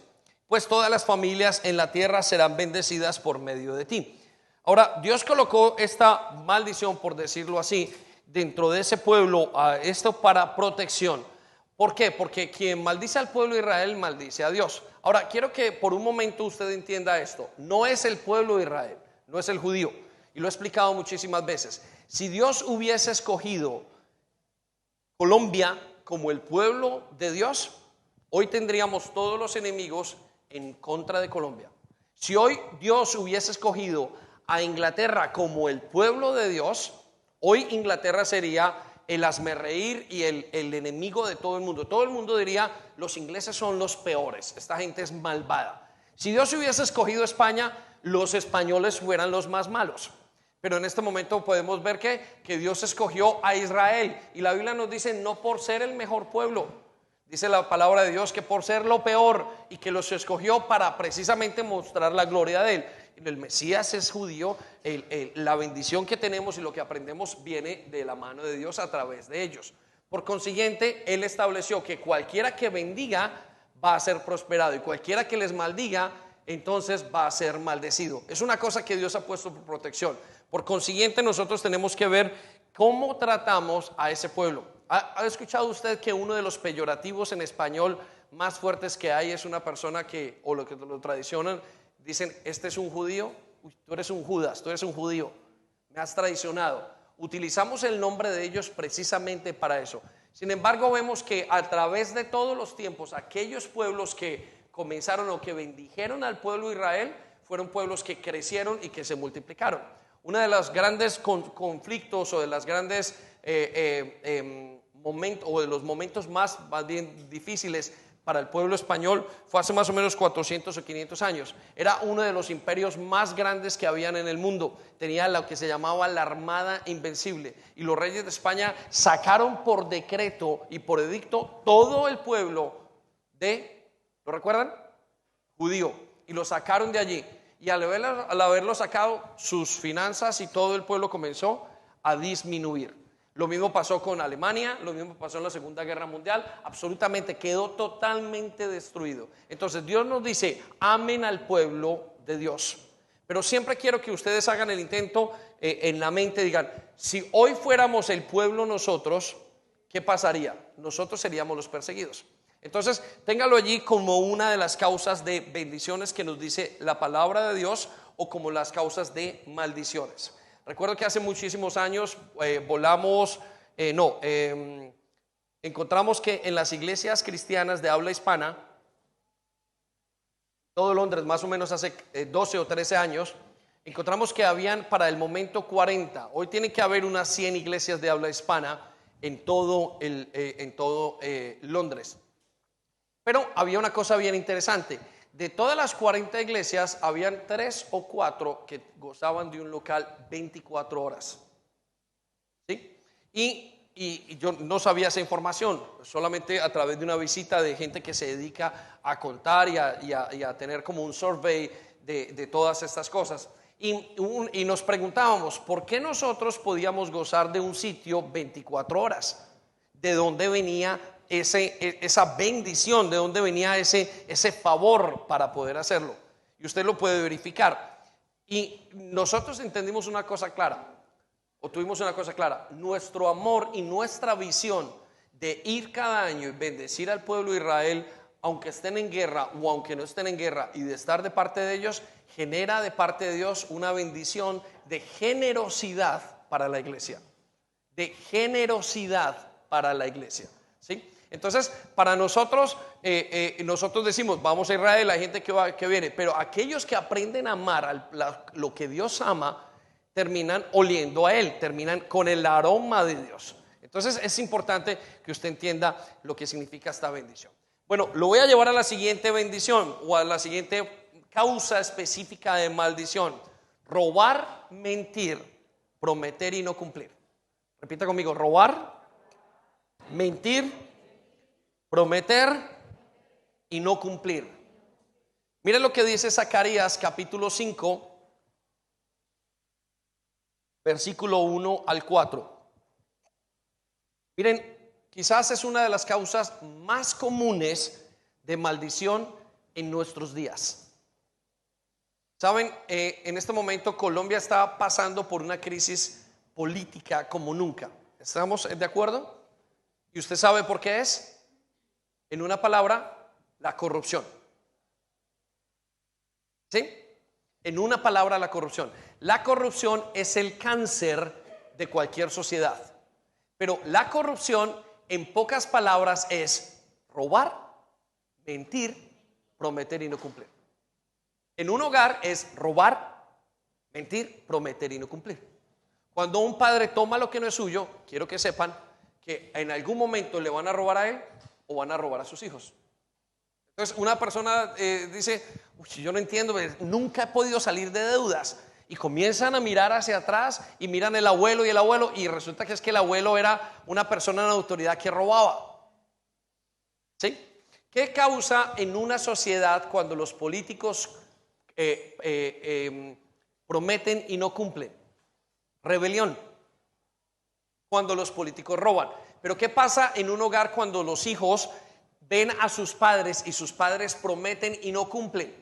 pues todas las familias en la tierra serán bendecidas por medio de ti. Ahora, Dios colocó esta maldición, por decirlo así, dentro de ese pueblo, esto para protección. ¿Por qué? Porque quien maldice al pueblo de Israel maldice a Dios. Ahora, quiero que por un momento usted entienda esto. No es el pueblo de Israel, no es el judío. Y lo he explicado muchísimas veces. Si Dios hubiese escogido Colombia como el pueblo de Dios, hoy tendríamos todos los enemigos en contra de Colombia. Si hoy Dios hubiese escogido a Inglaterra como el pueblo de Dios, hoy Inglaterra sería el hazmerreír y el enemigo de todo el mundo. Todo el mundo diría, los ingleses son los peores, esta gente es malvada. Si Dios hubiese escogido España, los españoles fueran los más malos. Pero en este momento podemos ver que Dios escogió a Israel. Y la Biblia nos dice, no por ser el mejor pueblo. Dice la palabra de Dios que por ser lo peor y que los escogió para precisamente mostrar la gloria de Él. El Mesías es judío, la bendición que tenemos y lo que aprendemos viene de la mano de Dios a través de ellos. Por consiguiente, Él estableció que cualquiera que bendiga va a ser prosperado y cualquiera que les maldiga, entonces va a ser maldecido. Es una cosa que Dios ha puesto por protección. Por consiguiente, nosotros tenemos que ver cómo tratamos a ese pueblo. ¿Ha escuchado usted que uno de los peyorativos en español más fuertes que hay es una persona que, o lo que lo tradicionan, dicen, este es un judío? Uy, tú eres un Judas, tú eres un judío, me has traicionado. Utilizamos el nombre de ellos precisamente para eso. Sin embargo, vemos que a través de todos los tiempos, aquellos pueblos que comenzaron o que bendijeron al pueblo de Israel, fueron pueblos que crecieron y que se multiplicaron. Uno de los grandes conflictos o de las grandes momentos, o de los momentos más bien difíciles para el pueblo español fue hace más o menos 400 o 500 años. Era uno de los imperios más grandes que habían en el mundo. Tenía lo que se llamaba la Armada Invencible. Y los reyes de España sacaron por decreto y por edicto todo el pueblo ¿lo recuerdan? Judío. Y lo sacaron de allí. Y al haberlo sacado, sus finanzas y todo el pueblo comenzó a disminuir. Lo mismo pasó con Alemania, lo mismo pasó en la Segunda Guerra Mundial, absolutamente quedó totalmente destruido. Entonces Dios nos dice, amen al pueblo de Dios. Pero siempre quiero que ustedes hagan el intento en la mente, digan, si hoy fuéramos el pueblo nosotros, ¿qué pasaría? Nosotros seríamos los perseguidos. Entonces, téngalo allí como una de las causas de bendiciones que nos dice la palabra de Dios o como las causas de maldiciones. Recuerdo que hace muchísimos años encontramos que en las iglesias cristianas de habla hispana, todo Londres, más o menos hace 12 o 13 años, encontramos que habían para el momento 40. Hoy tiene que haber unas 100 iglesias de habla hispana en todo Londres. Pero había una cosa bien interesante. De todas las 40 iglesias, habían 3 o 4 que gozaban de un local 24 horas. ¿Sí? Y yo no sabía esa información, solamente a través de una visita de gente que se dedica a contar y a tener como un survey de todas estas cosas. Y nos preguntábamos, ¿por qué nosotros podíamos gozar de un sitio 24 horas? ¿De dónde venía esa bendición? ¿De dónde venía ese favor para poder hacerlo? Y usted lo puede verificar. Y nosotros entendimos una cosa clara, o tuvimos una cosa clara: nuestro amor y nuestra visión de ir cada año y bendecir al pueblo de Israel, aunque estén en guerra o aunque no estén en guerra, y de estar de parte de ellos, genera de parte de Dios una bendición de generosidad para la iglesia. De generosidad para la iglesia, ¿sí? Entonces, para nosotros, nosotros decimos, vamos a Israel, hay gente que viene, pero aquellos que aprenden a amar lo que Dios ama, terminan oliendo a Él, terminan con el aroma de Dios. Entonces, es importante que usted entienda lo que significa esta bendición. Bueno, lo voy a llevar a la siguiente bendición, o a la siguiente causa específica de maldición: robar, mentir, prometer y no cumplir. Repita conmigo: robar, mentir, prometer y no cumplir. Miren lo que dice Zacarías capítulo 5, versículo 1 al 4. Miren, quizás es una de las causas más comunes de maldición en nuestros días. Saben, en este momento Colombia está pasando por una crisis política como nunca. ¿Estamos de acuerdo? ¿Y usted sabe por qué es? En una palabra, la corrupción. ¿Sí? En una palabra, la corrupción. La corrupción es el cáncer de cualquier sociedad. Pero la corrupción, en pocas palabras, es robar, mentir, prometer y no cumplir. En un hogar es robar, mentir, prometer y no cumplir. Cuando un padre toma lo que no es suyo, quiero que sepan que en algún momento le van a robar a él o van a robar a sus hijos. Entonces una persona dice, yo no entiendo, nunca he podido salir de deudas, y comienzan a mirar hacia atrás y miran el abuelo y resulta que es que el abuelo era una persona de autoridad que robaba. ¿Sí? ¿Qué causa en una sociedad cuando los políticos prometen y no cumplen? Rebelión. Cuando los políticos roban. Pero ¿qué pasa en un hogar cuando los hijos ven a sus padres y sus padres prometen y no cumplen?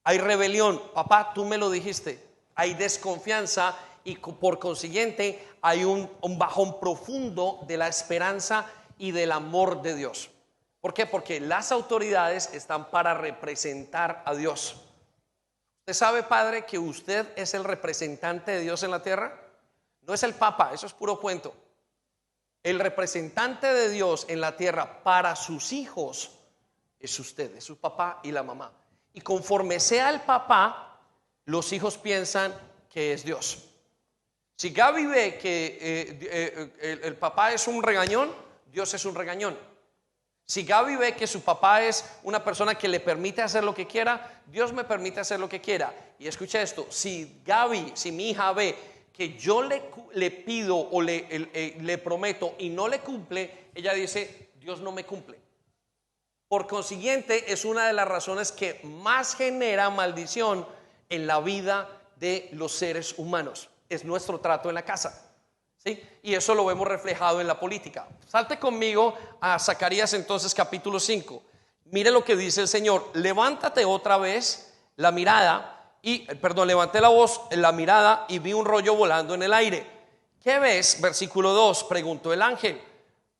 Hay rebelión. Papá, tú me lo dijiste. Hay desconfianza y por consiguiente hay un bajón profundo de la esperanza y del amor de Dios. ¿Por qué? Porque las autoridades están para representar a Dios. ¿Usted sabe, padre, que usted es el representante de Dios en la tierra? No es el Papa, eso es puro cuento. El representante de Dios en la tierra para sus hijos es usted, es su papá y la mamá. Y conforme sea el papá, los hijos piensan que es Dios. Si Gaby ve que el papá es un regañón, Dios es un regañón. Si Gaby ve que su papá es una persona que le permite hacer lo que quiera, Dios me permite hacer lo que quiera. Y escucha esto, si mi hija ve que yo le pido o le prometo y no le cumple, ella dice, Dios no me cumple. Por consiguiente, es una de las razones que más genera maldición en la vida de los seres humanos. Es nuestro trato en la casa. ¿Sí? Y eso lo vemos reflejado en la política. Salte conmigo a Zacarías entonces capítulo 5. Mire lo que dice el Señor. Levántate otra vez la mirada levanté la voz, la mirada y vi un rollo volando en el aire. ¿Qué ves? Versículo 2, preguntó el ángel.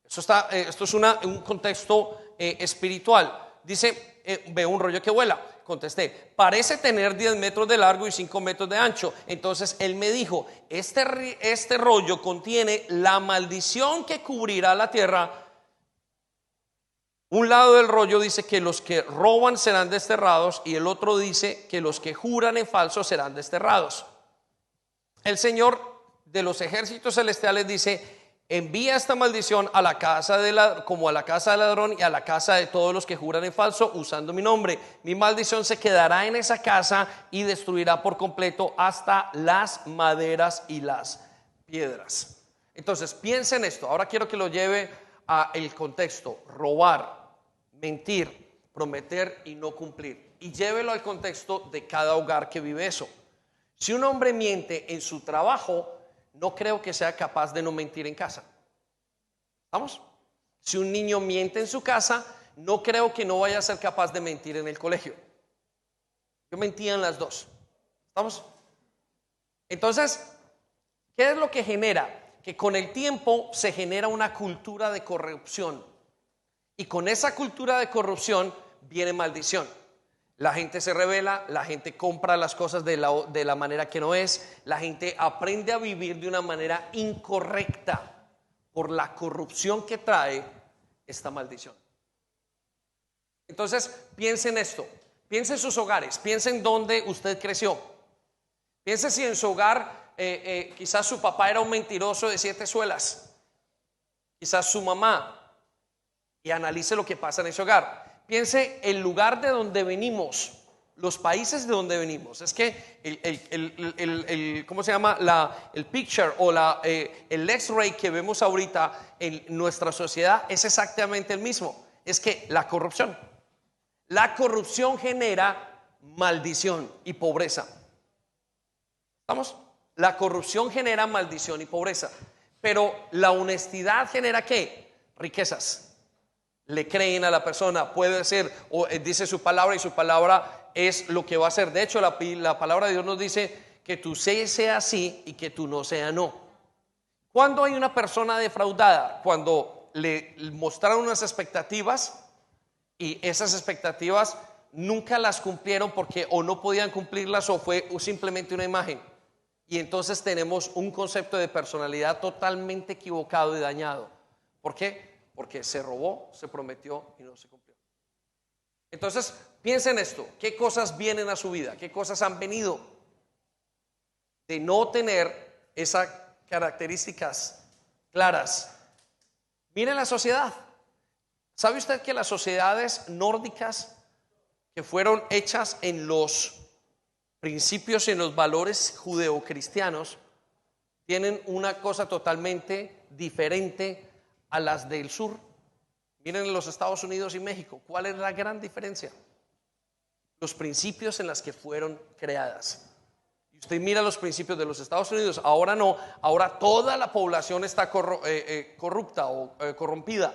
Esto es un contexto espiritual. Dice, veo un rollo que vuela. Contesté, parece tener 10 metros de largo y 5 metros de ancho. Entonces él me dijo, este rollo contiene la maldición que cubrirá la tierra. Un lado del rollo dice que los que roban serán desterrados y el otro dice que los que juran en falso serán desterrados. El Señor de los ejércitos celestiales dice, envía esta maldición a la casa como a la casa del ladrón y a la casa de todos los que juran en falso usando mi nombre. Mi maldición se quedará en esa casa y destruirá por completo hasta las maderas y las piedras. Entonces piensen esto. Ahora quiero que lo lleve a el contexto: robar, mentir, prometer y no cumplir. Y llévelo al contexto de cada hogar que vive eso. Si un hombre miente en su trabajo, no creo que sea capaz de no mentir en casa. ¿Vamos? Si un niño miente en su casa, no creo que no vaya a ser capaz de mentir en el colegio. Yo mentía en las dos. ¿Estamos? Entonces, ¿qué es lo que genera? Que con el tiempo se genera una cultura de corrupción. Y con esa cultura de corrupción viene maldición. La gente se rebela, la gente compra las cosas de la manera que no es, la gente aprende a vivir de una manera incorrecta por la corrupción que trae esta maldición. Entonces, piense en esto, piense en sus hogares, piense en dónde usted creció. Piense si en su hogar quizás su papá era un mentiroso de 7 suelas, quizás su mamá, y analice lo que pasa en ese hogar. Piense el lugar de donde venimos, los países de donde venimos. Es que ¿cómo se llama? El picture o el X-ray que vemos ahorita en nuestra sociedad es exactamente el mismo. Es que la corrupción genera maldición y pobreza. ¿Estamos? La corrupción genera maldición y pobreza. Pero la honestidad genera ¿qué? Riquezas. Le creen a la persona, puede ser, o dice su palabra y su palabra es lo que va a ser. De hecho, la palabra de Dios nos dice que tu sí sea sí y que tu no sea no. ¿Cuándo hay una persona defraudada? Cuando le mostraron unas expectativas y esas expectativas nunca las cumplieron porque o no podían cumplirlas o fue simplemente una imagen. Y entonces tenemos un concepto de personalidad totalmente equivocado y dañado. ¿Por qué? Porque se robó, se prometió y no se cumplió. Entonces, piensen esto. ¿Qué cosas vienen a su vida? ¿Qué cosas han venido de no tener esas características claras? Miren la sociedad. ¿Sabe usted que las sociedades nórdicas que fueron hechas en los principios y en los valores judeocristianos tienen una cosa totalmente diferente a las del sur? Miren los Estados Unidos y México. ¿Cuál es la gran diferencia? Los principios en los que fueron creadas. Y usted mira los principios de los Estados Unidos, ahora no, ahora toda la población está corrupta o corrompida.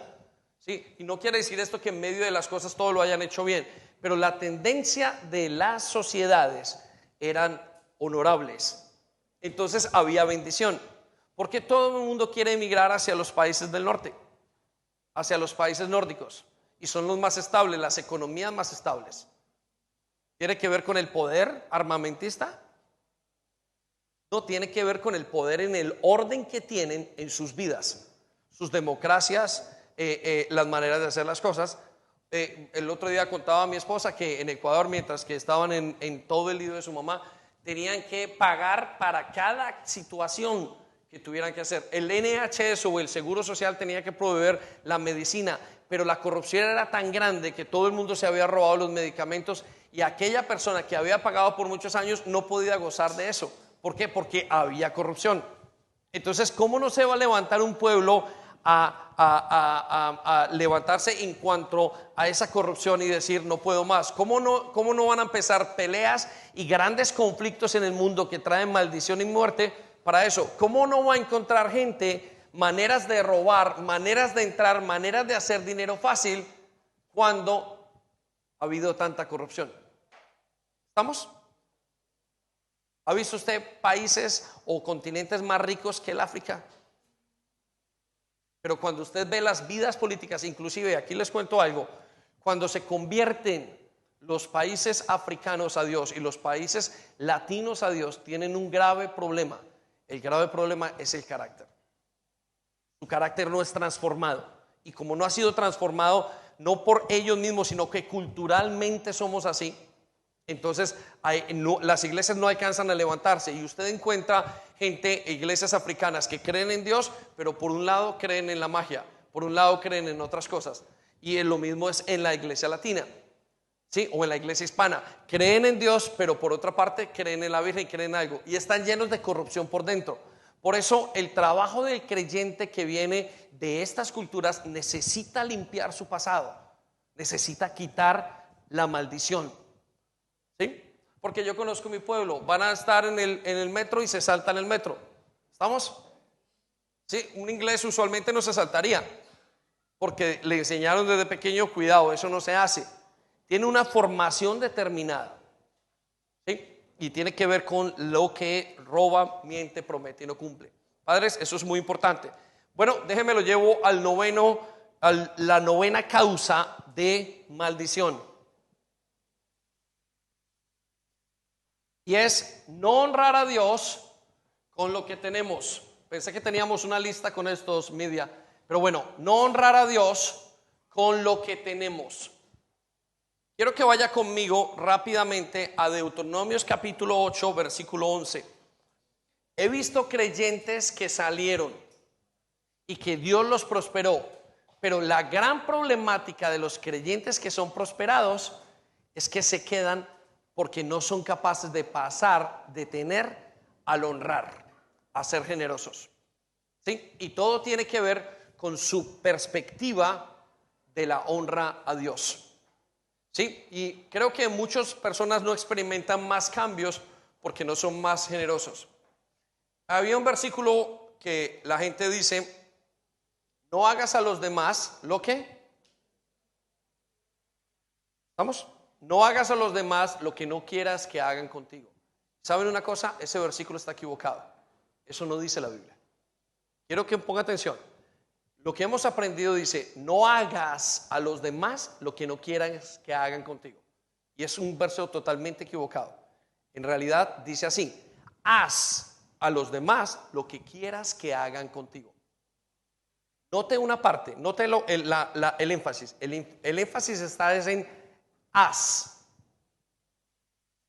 ¿Sí? Y no quiere decir esto que en medio de las cosas todo lo hayan hecho bien, pero la tendencia de las sociedades eran honorables. Entonces había bendición. Porque todo el mundo quiere emigrar hacia los países del norte, hacia los países nórdicos, y son los más estables, las economías más estables. ¿Tiene que ver con el poder armamentista? No, tiene que ver con el poder en el orden que tienen en sus vidas, sus democracias, las maneras de hacer las cosas. El otro día contaba a mi esposa que en Ecuador, mientras que estaban en todo el lío de su mamá, tenían que pagar para cada situación que tuvieran que hacer. El NHS o el Seguro Social tenía que proveer la medicina, pero la corrupción era tan grande que todo el mundo se había robado los medicamentos y aquella persona que había pagado por muchos años no podía gozar de eso. ¿Por qué? Porque había corrupción. Entonces, ¿cómo no se va a levantar un pueblo a levantarse en cuanto a esa corrupción y decir no puedo más? ¿Cómo no van a empezar peleas y grandes conflictos en el mundo que traen maldición y muerte para eso? ¿Cómo no va a encontrar gente maneras de robar, maneras de entrar, maneras de hacer dinero fácil cuando ha habido tanta corrupción? ¿Estamos? ¿Ha visto usted países o continentes más ricos que el África? Pero cuando usted ve las vidas políticas, inclusive aquí les cuento algo, cuando se convierten los países africanos a Dios y los países latinos a Dios, tienen un grave problema. El grave problema es el carácter. Su carácter no es transformado. Y como no ha sido transformado, no por ellos mismos, sino que culturalmente somos así, entonces las iglesias no alcanzan a levantarse. Y usted encuentra gente, iglesias africanas que creen en Dios, pero por un lado creen en la magia, por un lado creen en otras cosas. Y lo mismo es en la iglesia latina, ¿sí? O en la iglesia hispana. Creen en Dios, pero por otra parte creen en la Virgen, creen en algo. Y están llenos de corrupción por dentro. Por eso el trabajo del creyente que viene de estas culturas necesita limpiar su pasado, necesita quitar la maldición. ¿Sí? Porque yo conozco mi pueblo, van a estar en el metro y se saltan el metro. ¿Estamos? Sí, un inglés usualmente no se saltaría porque le enseñaron desde pequeño, cuidado, eso no se hace. Tiene una formación determinada, ¿sí? Y tiene que ver con lo que roba, miente, promete y no cumple. Padres, eso es muy importante. Bueno, déjenme lo llevo a la novena causa de maldición. Y es no honrar a Dios con lo que tenemos. Pensé que teníamos una lista con estos media, pero bueno, no honrar a Dios con lo que tenemos. Quiero que vaya conmigo rápidamente a Deuteronomios capítulo 8, versículo 11. He visto creyentes que salieron y que Dios los prosperó, pero la gran problemática de los creyentes que son prosperados es que se quedan porque no son capaces de pasar de tener al honrar, a ser generosos. ¿Sí? Y todo tiene que ver con su perspectiva de la honra a Dios. ¿Sí? Y creo que muchas personas no experimentan más cambios porque no son más generosos. Había un versículo que la gente dice: no hagas a los demás lo que. ¿Estamos? No hagas a los demás lo que no quieras que hagan contigo. ¿Saben una cosa? Ese versículo está equivocado. Eso no dice la Biblia. Quiero que ponga atención. Lo que hemos aprendido dice: no hagas a los demás lo que no quieras que hagan contigo. Y es un verso totalmente equivocado. En realidad dice así: haz a los demás lo que quieras que hagan contigo. Note una parte, note el énfasis. El énfasis está en haz.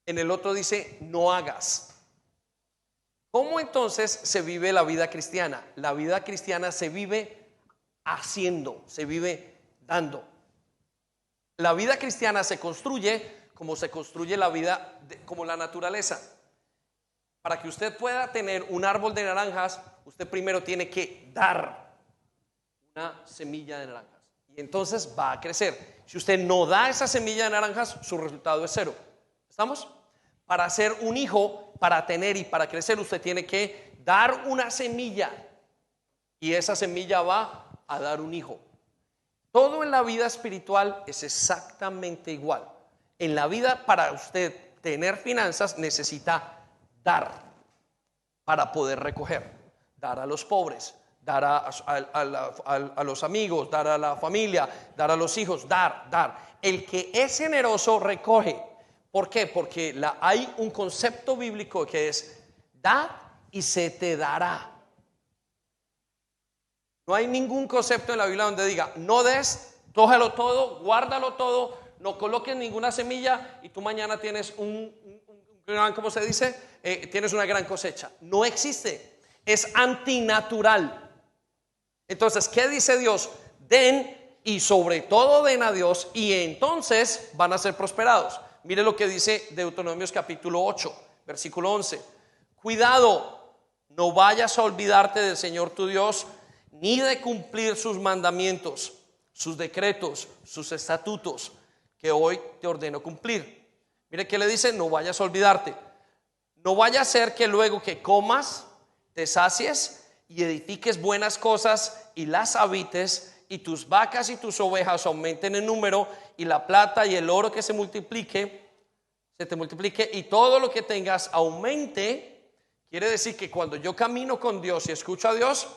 En el otro dice no hagas. ¿Cómo entonces se vive la vida cristiana? La vida cristiana se vive haciendo, se vive dando. La vida cristiana se construye como se construye la vida, como la naturaleza. Para que usted pueda tener un árbol de naranjas, usted primero tiene que dar una semilla de naranjas. y entonces va a crecer. Si usted no da esa semilla de naranjas, su resultado es 0. ¿Estamos? Para ser un hijo, para tener y para crecer, usted tiene que dar una semilla, y esa semilla va a dar un hijo. Todo en la vida espiritual es exactamente igual. En la vida, para usted tener finanzas, necesita dar para poder recoger. Dar a los pobres, dar a los amigos, dar a la familia, dar a los hijos, dar. El que es generoso recoge. ¿Por qué? Porque hay un concepto bíblico que es: da y se te dará. No hay ningún concepto en la Biblia donde diga: no des, tójalo todo, guárdalo todo, no coloques ninguna semilla y tú mañana tienes ¿cómo se dice? Tienes una gran cosecha. No existe, es antinatural. Entonces, ¿qué dice Dios? Den, y sobre todo den a Dios, y entonces van a ser prosperados. Mire lo que dice Deuteronomios capítulo 8, versículo 11. Cuidado, no vayas a olvidarte del Señor tu Dios, ni de cumplir sus mandamientos, sus decretos, sus estatutos, que hoy te ordeno cumplir. Mire que le dice: no vayas a olvidarte. No vaya a ser que luego que comas, te sacies y edifiques buenas cosas y las habites, y tus vacas y tus ovejas aumenten en número, y la plata y el oro que se te multiplique, y todo lo que tengas aumente. Quiere decir que cuando yo camino con Dios y escucho a Dios,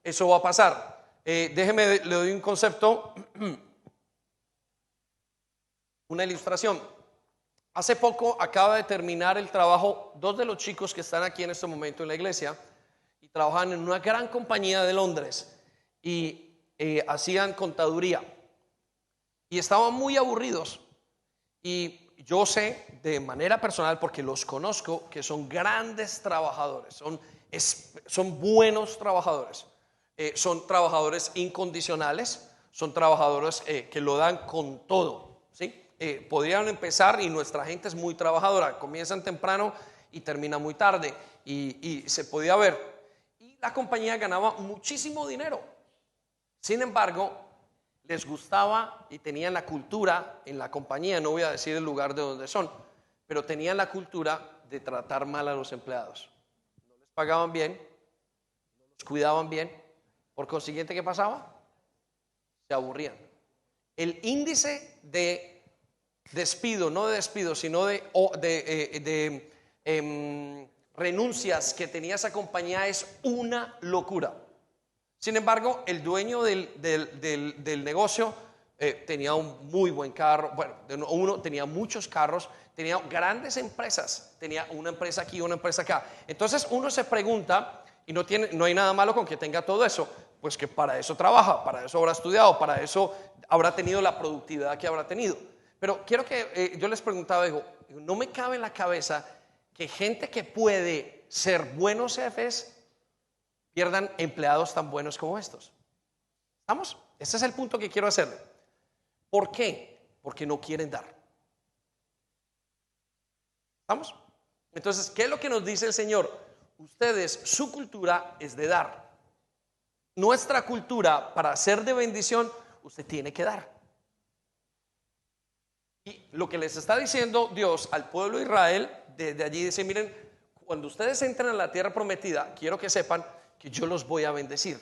eso va a pasar. Le doy un concepto, una ilustración. Hace poco acaba de terminar el trabajo 2 de los chicos que están aquí en este momento en la iglesia, y trabajan en una gran compañía de Londres, y hacían contaduría, y estaban muy aburridos. Y yo sé de manera personal, porque los conozco, que son grandes trabajadores, son buenos trabajadores. Son trabajadores incondicionales, son trabajadores que lo dan con todo, ¿sí? Podrían empezar, y nuestra gente es muy trabajadora, comienzan temprano y termina muy tarde, y se podía ver, y la compañía ganaba muchísimo dinero. Sin embargo, les gustaba y tenían la cultura en la compañía, no voy a decir el lugar de donde son, pero tenían la cultura de tratar mal a los empleados. No les pagaban bien, no los cuidaban bien. Por consiguiente, ¿qué pasaba? Se aburrían. El índice de despido, no de despido, sino de renuncias que tenía esa compañía es una locura. Sin embargo, el dueño del negocio tenía un muy buen carro. Bueno, uno tenía muchos carros, tenía grandes empresas, tenía una empresa aquí, una empresa acá. Entonces uno se pregunta, y no hay nada malo con que tenga todo eso, pues que para eso trabaja, para eso habrá estudiado, para eso habrá tenido la productividad que habrá tenido. Pero quiero que yo les preguntaba, digo, no me cabe en la cabeza que gente que puede ser buenos jefes pierdan empleados tan buenos como estos. ¿Estamos? Ese es el punto que quiero hacerle. ¿Por qué? Porque no quieren dar. ¿Estamos? Entonces, ¿qué es lo que nos dice el Señor? Ustedes, su cultura es de dar. Nuestra cultura, para ser de bendición, usted tiene que dar. Y lo que les está diciendo Dios al pueblo de Israel, desde allí dice: miren, cuando ustedes entren a la tierra prometida, quiero que sepan que yo los voy a bendecir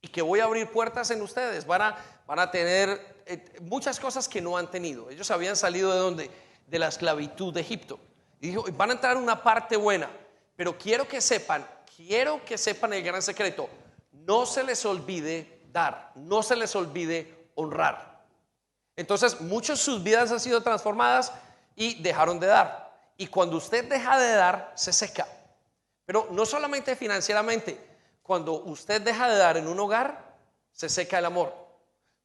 y que voy a abrir puertas en ustedes. Van a tener muchas cosas que no han tenido. Ellos habían salido ¿de dónde? De la esclavitud de Egipto. Y dijo: van a entrar en una parte buena, pero quiero que sepan el gran secreto. No se les olvide dar, no se les olvide honrar. Entonces, muchos sus vidas han sido transformadas y dejaron de dar. Y cuando usted deja de dar, se seca. Pero no solamente financieramente. Cuando usted deja de dar en un hogar, se seca el amor.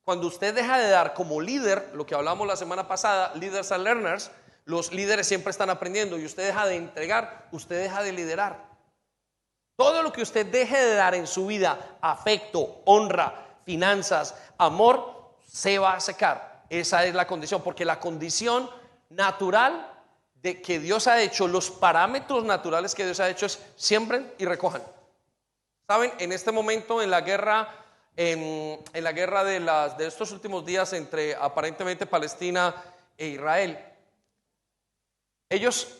Cuando usted deja de dar como líder, lo que hablamos la semana pasada, leaders and learners, los líderes siempre están aprendiendo, y usted deja de entregar, usted deja de liderar. Todo lo que usted deje de dar en su vida, afecto, honra, finanzas, amor, se va a secar. Esa es la condición, porque la condición natural de que Dios ha hecho, los parámetros naturales que Dios ha hecho es: siembren y recojan. Saben, en este momento en la guerra en la guerra de estos últimos días entre aparentemente Palestina e Israel. Ellos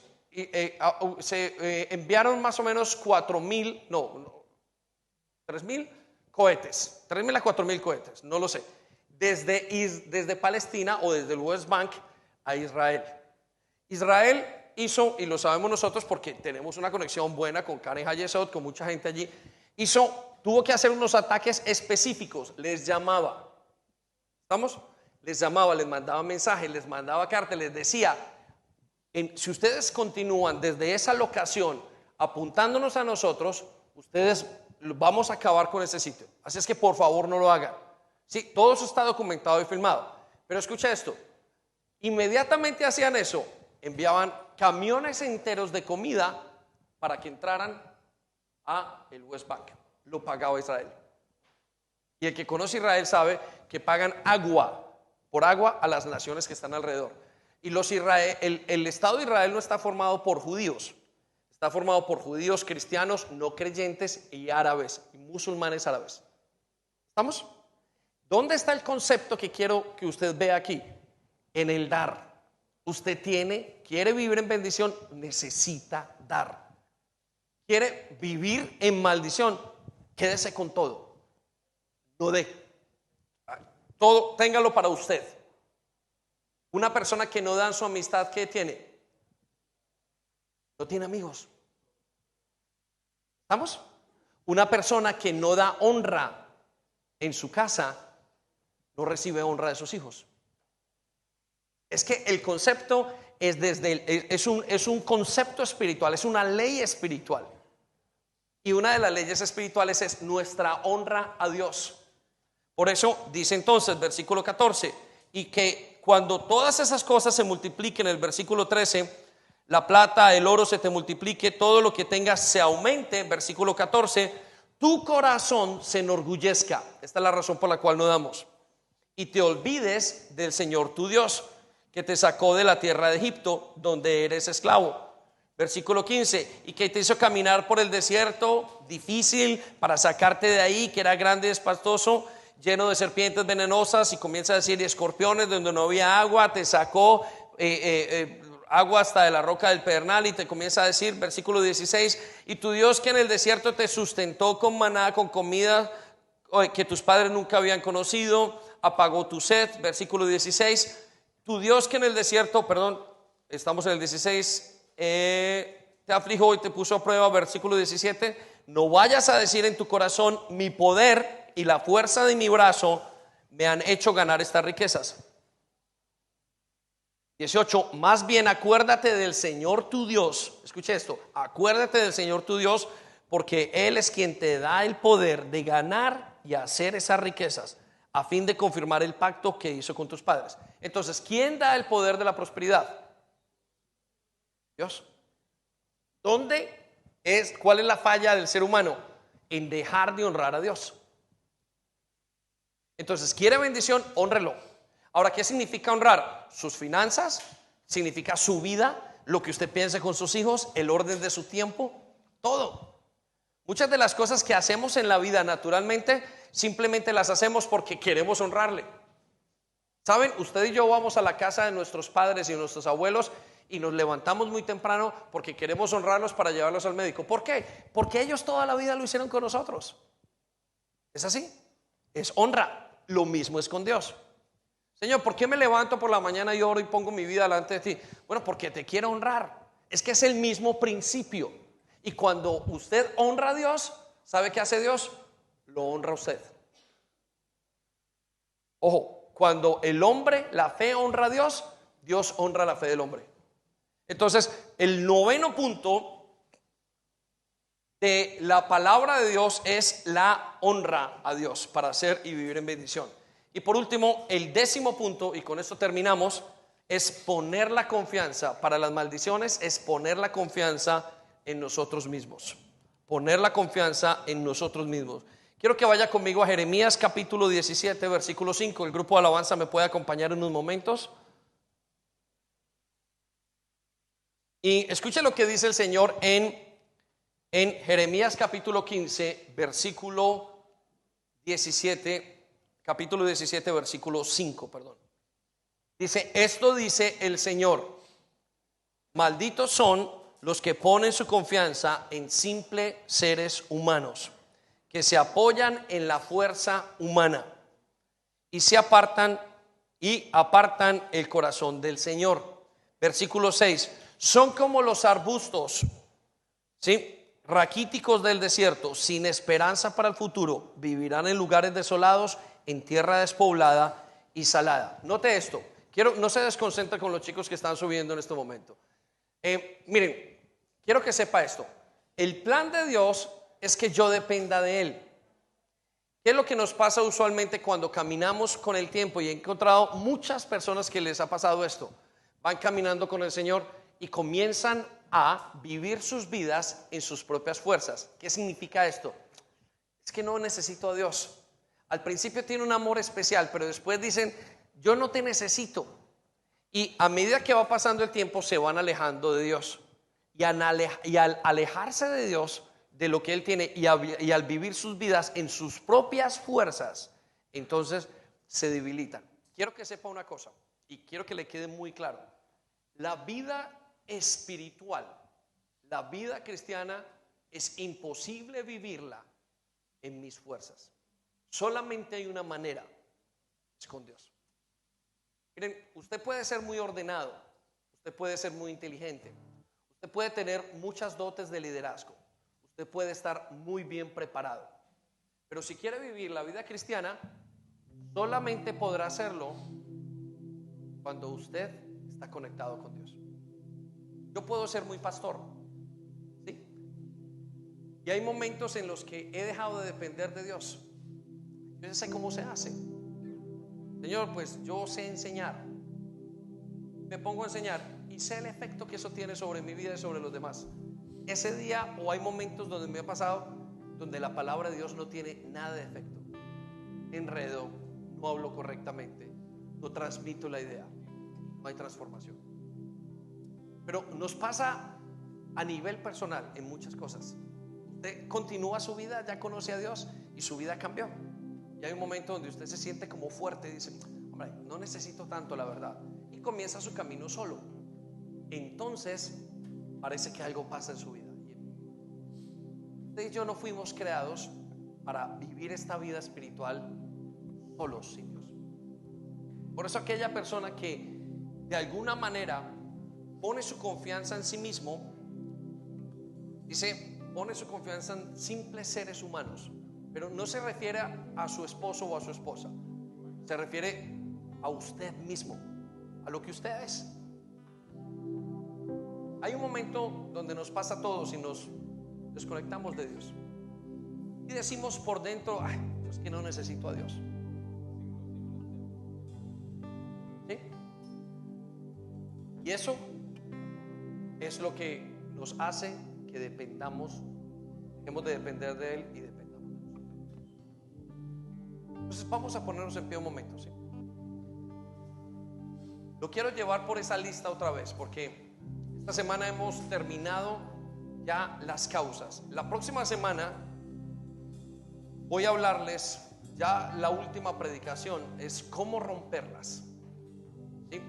enviaron más o menos 3.000 cohetes, 3.000 a 4.000 cohetes, no lo sé, desde Palestina o desde el West Bank a Israel. Israel hizo, y lo sabemos nosotros porque tenemos una conexión buena con Karen Hayesod, con mucha gente allí, tuvo que hacer unos ataques específicos, les llamaba, ¿estamos? Les llamaba, les mandaba mensajes, les mandaba cartas, les decía, si ustedes continúan desde esa locación apuntándonos a nosotros, ustedes vamos a acabar con ese sitio. Así es que por favor no lo hagan. Sí, todo eso está documentado y filmado. Pero escucha esto, inmediatamente hacían eso, enviaban camiones enteros de comida para que entraran a el West Bank. Lo pagaba Israel. Y el que conoce Israel sabe que pagan por agua a las naciones que están alrededor. Y el Estado de Israel no está formado por judíos, está formado por judíos, cristianos, no creyentes y árabes, y musulmanes árabes. ¿Estamos? ¿Dónde está el concepto que quiero que usted vea aquí? En el dar. Usted quiere vivir en bendición, necesita dar. Quiere vivir en maldición, quédese con todo. No dé. Todo, téngalo para usted. Una persona que no da en su amistad, ¿qué tiene? No tiene amigos. ¿Estamos? Una persona que no da honra en su casa, no recibe honra de sus hijos. Es que el concepto es un concepto espiritual, es una ley espiritual. Y una de las leyes espirituales es nuestra honra a Dios. Por eso dice entonces, versículo 14, y que cuando todas esas cosas se multipliquen, el versículo 13, la plata, el oro se te multiplique, todo lo que tengas se aumente, versículo 14, tu corazón se enorgullezca. Esta es la razón por la cual no damos. Y te olvides del Señor tu Dios, que te sacó de la tierra de Egipto, donde eres esclavo. Versículo 15, y que te hizo caminar por el desierto difícil para sacarte de ahí, que era grande y espastoso, lleno de serpientes venenosas, y comienza a decir, y escorpiones, donde no había agua, te sacó agua hasta de la roca del Pedernal, y te comienza a decir, versículo 16, y tu Dios que en el desierto te sustentó con maná, con comida que tus padres nunca habían conocido, apagó tu sed, versículo 16, tu Dios que en el desierto, estamos en el 16, te afligió y te puso a prueba, versículo 17, no vayas a decir en tu corazón, mi poder y la fuerza de mi brazo me han hecho ganar estas riquezas. 18, más bien acuérdate del Señor tu Dios. Escucha esto, acuérdate del Señor tu Dios, porque Él es quien te da el poder de ganar y hacer esas riquezas, a fin de confirmar el pacto que hizo con tus padres. Entonces, ¿quién da el poder de la prosperidad? Dios. ¿Cuál es la falla del ser humano? En dejar de honrar a Dios. Entonces, ¿quiere bendición? Hónrelo. Ahora, ¿qué significa honrar? Sus finanzas, significa su vida, lo que usted piense con sus hijos, el orden de su tiempo, todo. Muchas de las cosas que hacemos en la vida naturalmente, simplemente las hacemos porque queremos honrarle. ¿Saben? Usted y yo vamos a la casa de nuestros padres y nuestros abuelos y nos levantamos muy temprano porque queremos honrarlos para llevarlos al médico. ¿Por qué? Porque ellos toda la vida lo hicieron con nosotros. ¿Es así? Es honra. Lo mismo es con Dios. Señor, ¿por qué me levanto por la mañana y oro y pongo mi vida delante de ti? Bueno, porque te quiero honrar. Es que es el mismo principio. Y cuando usted honra a Dios, ¿sabe qué hace Dios? Lo honra a usted. Ojo, cuando el hombre, la fe honra a Dios, Dios honra la fe del hombre. Entonces, el noveno punto de la palabra de Dios es la honra a Dios para hacer y vivir en bendición. Y por último, el décimo punto, y con esto terminamos, es poner la confianza. Para las maldiciones es poner la confianza en nosotros mismos. Poner la confianza en nosotros mismos. Quiero que vaya conmigo a Jeremías capítulo 17, versículo 5. El grupo de alabanza me puede acompañar en unos momentos. Y escuche lo que dice el Señor en Jeremías capítulo 15, versículo 17, capítulo 17, versículo 5, perdón. Dice, esto dice el Señor: malditos son los que ponen su confianza en simples seres humanos, que se apoyan en la fuerza humana y apartan el corazón del Señor. Versículo 6, son como los arbustos, ¿sí?, raquíticos del desierto, sin esperanza para el futuro, vivirán en lugares desolados, en tierra despoblada y salada. Note esto, no se desconcentre con los chicos que están subiendo en este momento. Miren, quiero que sepa esto. El plan de Dios es que yo dependa de Él. ¿Qué es lo que nos pasa usualmente cuando caminamos con el tiempo? Y he encontrado muchas personas que les ha pasado esto. Van caminando con el Señor y comienzan a vivir sus vidas en sus propias fuerzas. ¿Qué significa esto? Es que no necesito a Dios. Al principio tiene un amor especial, pero después dicen, yo no te necesito. Y a medida que va pasando el tiempo se van alejando de Dios. Y al alejarse de Dios, de lo que Él tiene, y al vivir sus vidas en sus propias fuerzas, entonces se debilitan. Quiero que sepa una cosa, y quiero que le quede muy claro. La vida espiritual, la vida cristiana, es imposible vivirla en mis fuerzas. Solamente hay una manera, es con Dios. Miren, usted puede ser muy ordenado, usted puede ser muy inteligente, usted puede tener muchas dotes de liderazgo, usted puede estar muy bien preparado, pero si quiere vivir la vida cristiana, solamente podrá hacerlo cuando usted está conectado con Dios. Yo puedo ser muy pastor, ¿sí? Y hay momentos en los que he dejado de depender de Dios. Yo ya sé cómo se hace. Señor, pues yo sé enseñar. Me pongo a enseñar y sé el efecto que eso tiene sobre mi vida y sobre los demás. Ese día, o hay momentos donde me ha pasado, donde la palabra de Dios no tiene nada de efecto. Enredo, no hablo correctamente, no transmito la idea, no hay transformación. Pero nos pasa a nivel personal en muchas cosas. Usted continúa su vida, ya conoce a Dios y su vida cambió. Y hay un momento donde usted se siente como fuerte y dice, hombre, no necesito tanto, la verdad. Y comienza su camino solo. Entonces parece que algo pasa en su vida. Usted y yo no fuimos creados para vivir esta vida espiritual solos, sin Dios. Por eso aquella persona que de alguna manera pone su confianza en sí mismo, dice, pone su confianza en simples seres humanos, pero no se refiere a su esposo o a su esposa, se refiere a usted mismo, a lo que usted es. Hay un momento donde nos pasa a todos y nos desconectamos de Dios y decimos por dentro, ay, es que no necesito a Dios. ¿Sí? Y eso es lo que nos hace que dejemos de depender de Él y dependamos de nosotros. Entonces vamos a ponernos en pie un momento, ¿sí? Lo quiero llevar por esa lista otra vez, porque esta semana hemos terminado ya las causas. La próxima semana voy a hablarles, ya la última predicación es cómo romperlas, ¿sí?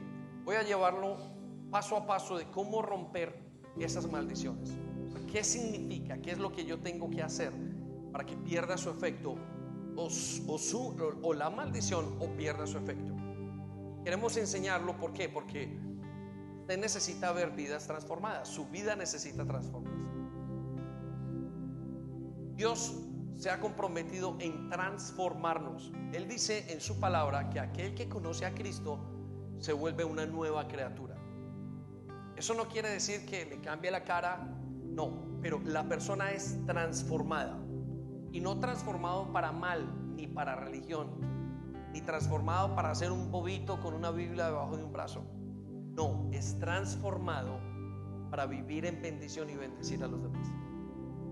Voy a llevarlo paso a paso de cómo romper esas maldiciones. ¿Qué significa? ¿Qué es lo que yo tengo que hacer para que pierda su efecto o la maldición o pierda su efecto? Queremos enseñarlo, ¿por qué? Porque usted necesita ver vidas transformadas, su vida necesita transformarse. Dios se ha comprometido en transformarnos. Él dice en su palabra que aquel que conoce a Cristo se vuelve una nueva criatura. Eso no quiere decir que le cambie la cara, no, pero la persona es transformada, y no transformado para mal, ni para religión, ni transformado para ser un bobito con una Biblia debajo de un brazo. No, es transformado para vivir en bendición y bendecir a los demás.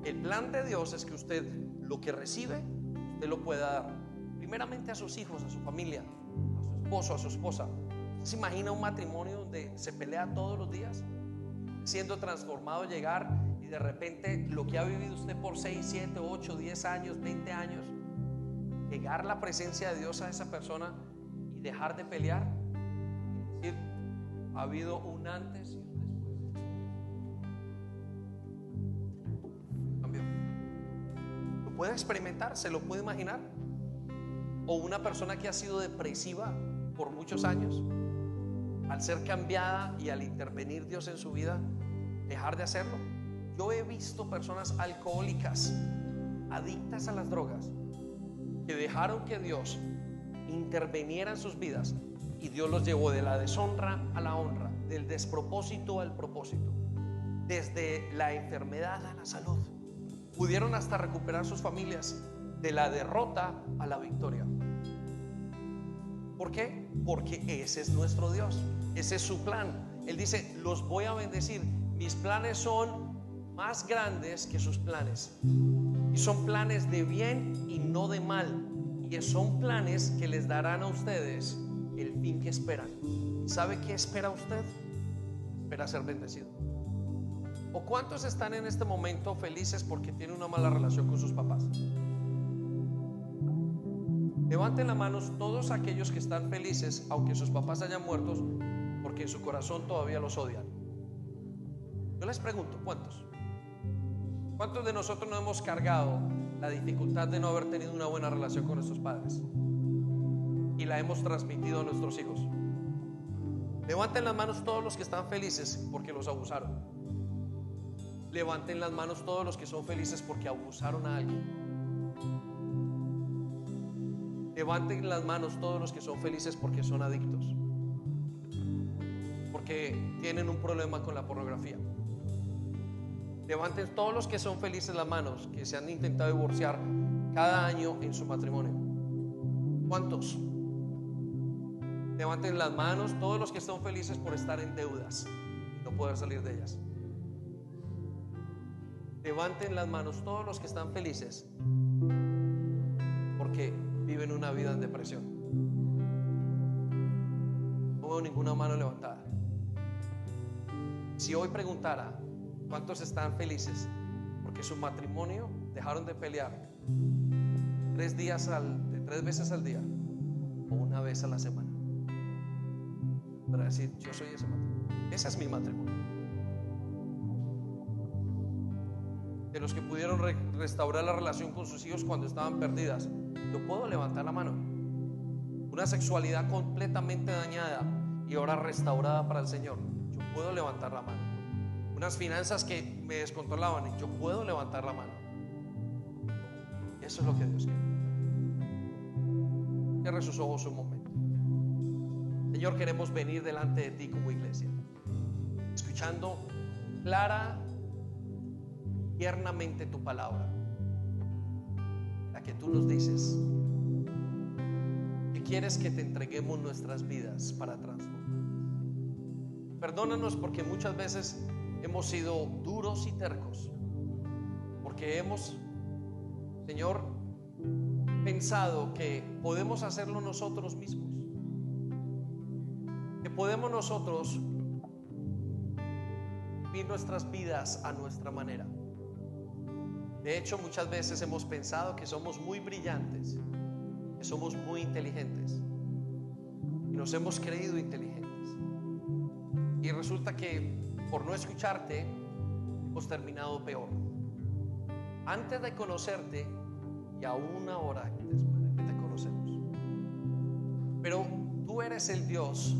El plan de Dios es que usted lo que recibe, usted lo pueda dar primeramente a sus hijos, a su familia, a su esposo, a su esposa. ¿Se imagina un matrimonio donde se pelea todos los días? Siendo transformado, llegar y de repente lo que ha vivido usted por 6, 7, 8, 10 años, 20 años, llegar la presencia de Dios a esa persona y dejar de pelear y decir, ha habido un antes y un después. Cambio. Lo puede experimentar, se lo puede imaginar. O una persona que ha sido depresiva por muchos años, al ser cambiada y al intervenir Dios en su vida, dejar de hacerlo. Yo he visto personas alcohólicas, adictas a las drogas, que dejaron que Dios interviniera en sus vidas y Dios los llevó de la deshonra a la honra, del despropósito al propósito, desde la enfermedad a la salud. Pudieron hasta recuperar sus familias de la derrota a la victoria. ¿Por qué? Porque ese es nuestro Dios, ese es su plan. Él dice, los voy a bendecir. Mis planes son más grandes que sus planes, y son planes de bien y no de mal, y son planes que les darán a ustedes el fin que esperan. ¿Sabe qué espera usted? Espera ser bendecido. ¿O cuántos están en este momento felices porque tienen una mala relación con sus papás? Levanten las manos todos aquellos que están felices aunque sus papás hayan muerto, porque en su corazón todavía los odian. Yo les pregunto, ¿cuántos? ¿Cuántos de nosotros no hemos cargado la dificultad de no haber tenido una buena relación con nuestros padres y la hemos transmitido a nuestros hijos? Levanten las manos todos los que están felices porque los abusaron. Levanten las manos todos los que son felices porque abusaron a alguien. Levanten las manos todos los que son felices porque son adictos, porque tienen un problema con la pornografía. Levanten todos los que son felices las manos, que se han intentado divorciar cada año en su matrimonio. ¿Cuántos? Levanten las manos todos los que están felices por estar en deudas y no poder salir de ellas. Levanten las manos todos los que están felices porque viven una vida en depresión. No veo ninguna mano levantada. Si hoy preguntara cuántos están felices porque su matrimonio dejaron de pelear 3 veces al día o una vez a la semana, para decir, yo soy ese matrimonio, ese es mi matrimonio. De los que pudieron restaurar la relación con sus hijos cuando estaban perdidas, yo puedo levantar la mano. Una sexualidad completamente dañada y ahora restaurada para el Señor, yo puedo levantar la mano. Unas finanzas que me descontrolaban, y yo puedo levantar la mano. Eso es lo que Dios quiere. Cierre sus ojos un momento. Señor, queremos venir delante de ti como iglesia, escuchando clara, tiernamente tu palabra, la que tú nos dices que quieres que te entreguemos nuestras vidas para transformar. Perdónanos porque muchas veces hemos sido duros y tercos, porque hemos, Señor, pensado que podemos hacerlo nosotros mismos, que podemos nosotros vivir nuestras vidas a nuestra manera. De hecho, muchas veces hemos pensado que somos muy brillantes, que somos muy inteligentes, y nos hemos creído inteligentes. Y resulta que por no escucharte hemos terminado peor. Antes de conocerte y aún ahora después de que te conocemos. Pero tú eres el Dios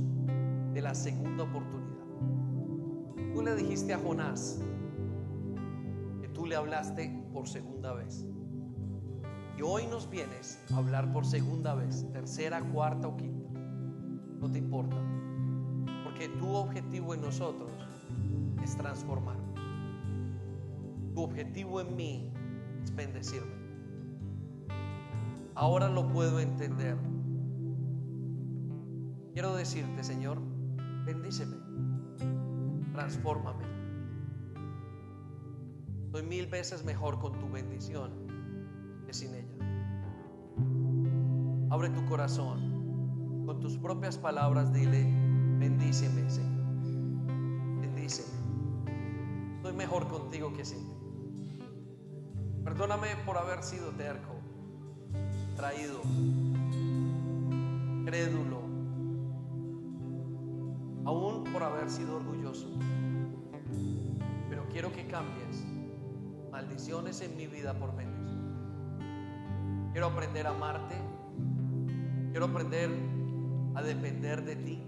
de la segunda oportunidad. Tú le dijiste a Jonás que tú le hablaste por segunda vez, y hoy nos vienes a hablar por segunda vez, tercera, cuarta o quinta. No te importa, porque tu objetivo en nosotros es transformarnos. Tu objetivo en mí es bendecirme. Ahora lo puedo entender. Quiero decirte, Señor, bendíceme, transfórmame. Soy 1000 veces mejor con tu bendición que sin ella. Abre tu corazón, con tus propias palabras dile, bendíceme, Señor, bendíceme. Soy mejor contigo que sin ti. Perdóname por haber sido terco. traído, crédulo, aún por haber sido orgulloso. Pero quiero que cambies maldiciones en mi vida por bendición. Quiero aprender a amarte. Quiero aprender a depender de ti.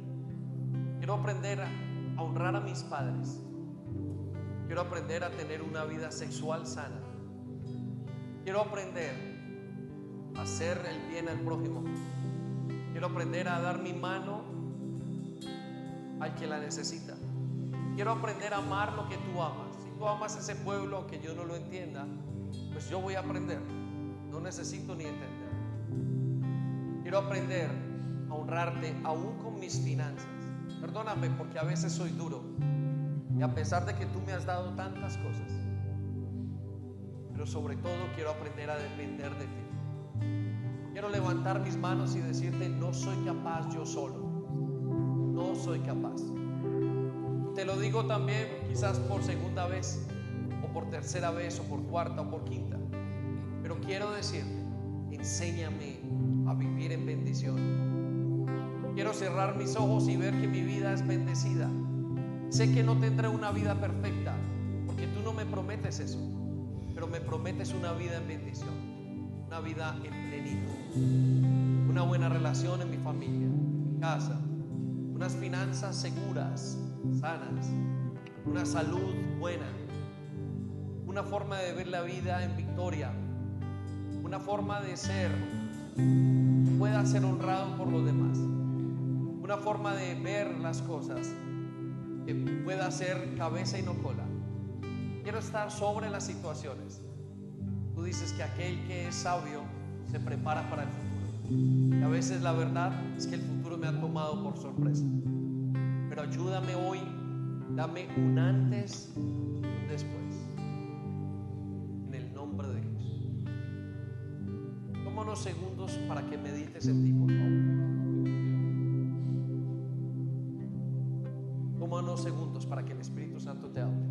Quiero aprender a honrar a mis padres. Quiero aprender a tener una vida sexual sana. Quiero aprender a hacer el bien al prójimo. Quiero aprender a dar mi mano al que la necesita. Quiero aprender a amar lo que tú amas. Si tú amas ese pueblo, aunque yo no lo entienda, pues yo voy a aprender. No necesito ni entender. Quiero aprender a honrarte aún con mis finanzas. Perdóname porque a veces soy duro. Y a pesar de que tú me has dado tantas cosas, pero sobre todo quiero aprender a depender de ti. Quiero levantar mis manos y decirte: no soy capaz yo solo. No soy capaz. Te lo digo también quizás por segunda vez, o por tercera vez, o por cuarta, o por quinta. Pero quiero decirte: enséñame a vivir en bendición. Quiero cerrar mis ojos y ver que mi vida es bendecida. Sé que no tendré una vida perfecta, porque tú no me prometes eso, pero me prometes una vida en bendición, una vida en plenitud, una buena relación en mi familia, en mi casa, unas finanzas seguras, sanas, una salud buena, una forma de ver la vida en victoria, una forma de ser que pueda ser honrado por los demás, una forma de ver las cosas que pueda ser cabeza y no cola. Quiero estar sobre las situaciones. Tú dices que aquel que es sabio se prepara para el futuro, y a veces la verdad es que el futuro me ha tomado por sorpresa. Pero ayúdame hoy, dame un antes y un después, en el nombre de Jesús. Toma unos segundos para que medites en ti, por favor. Toma unos segundos para que el Espíritu Santo te hable.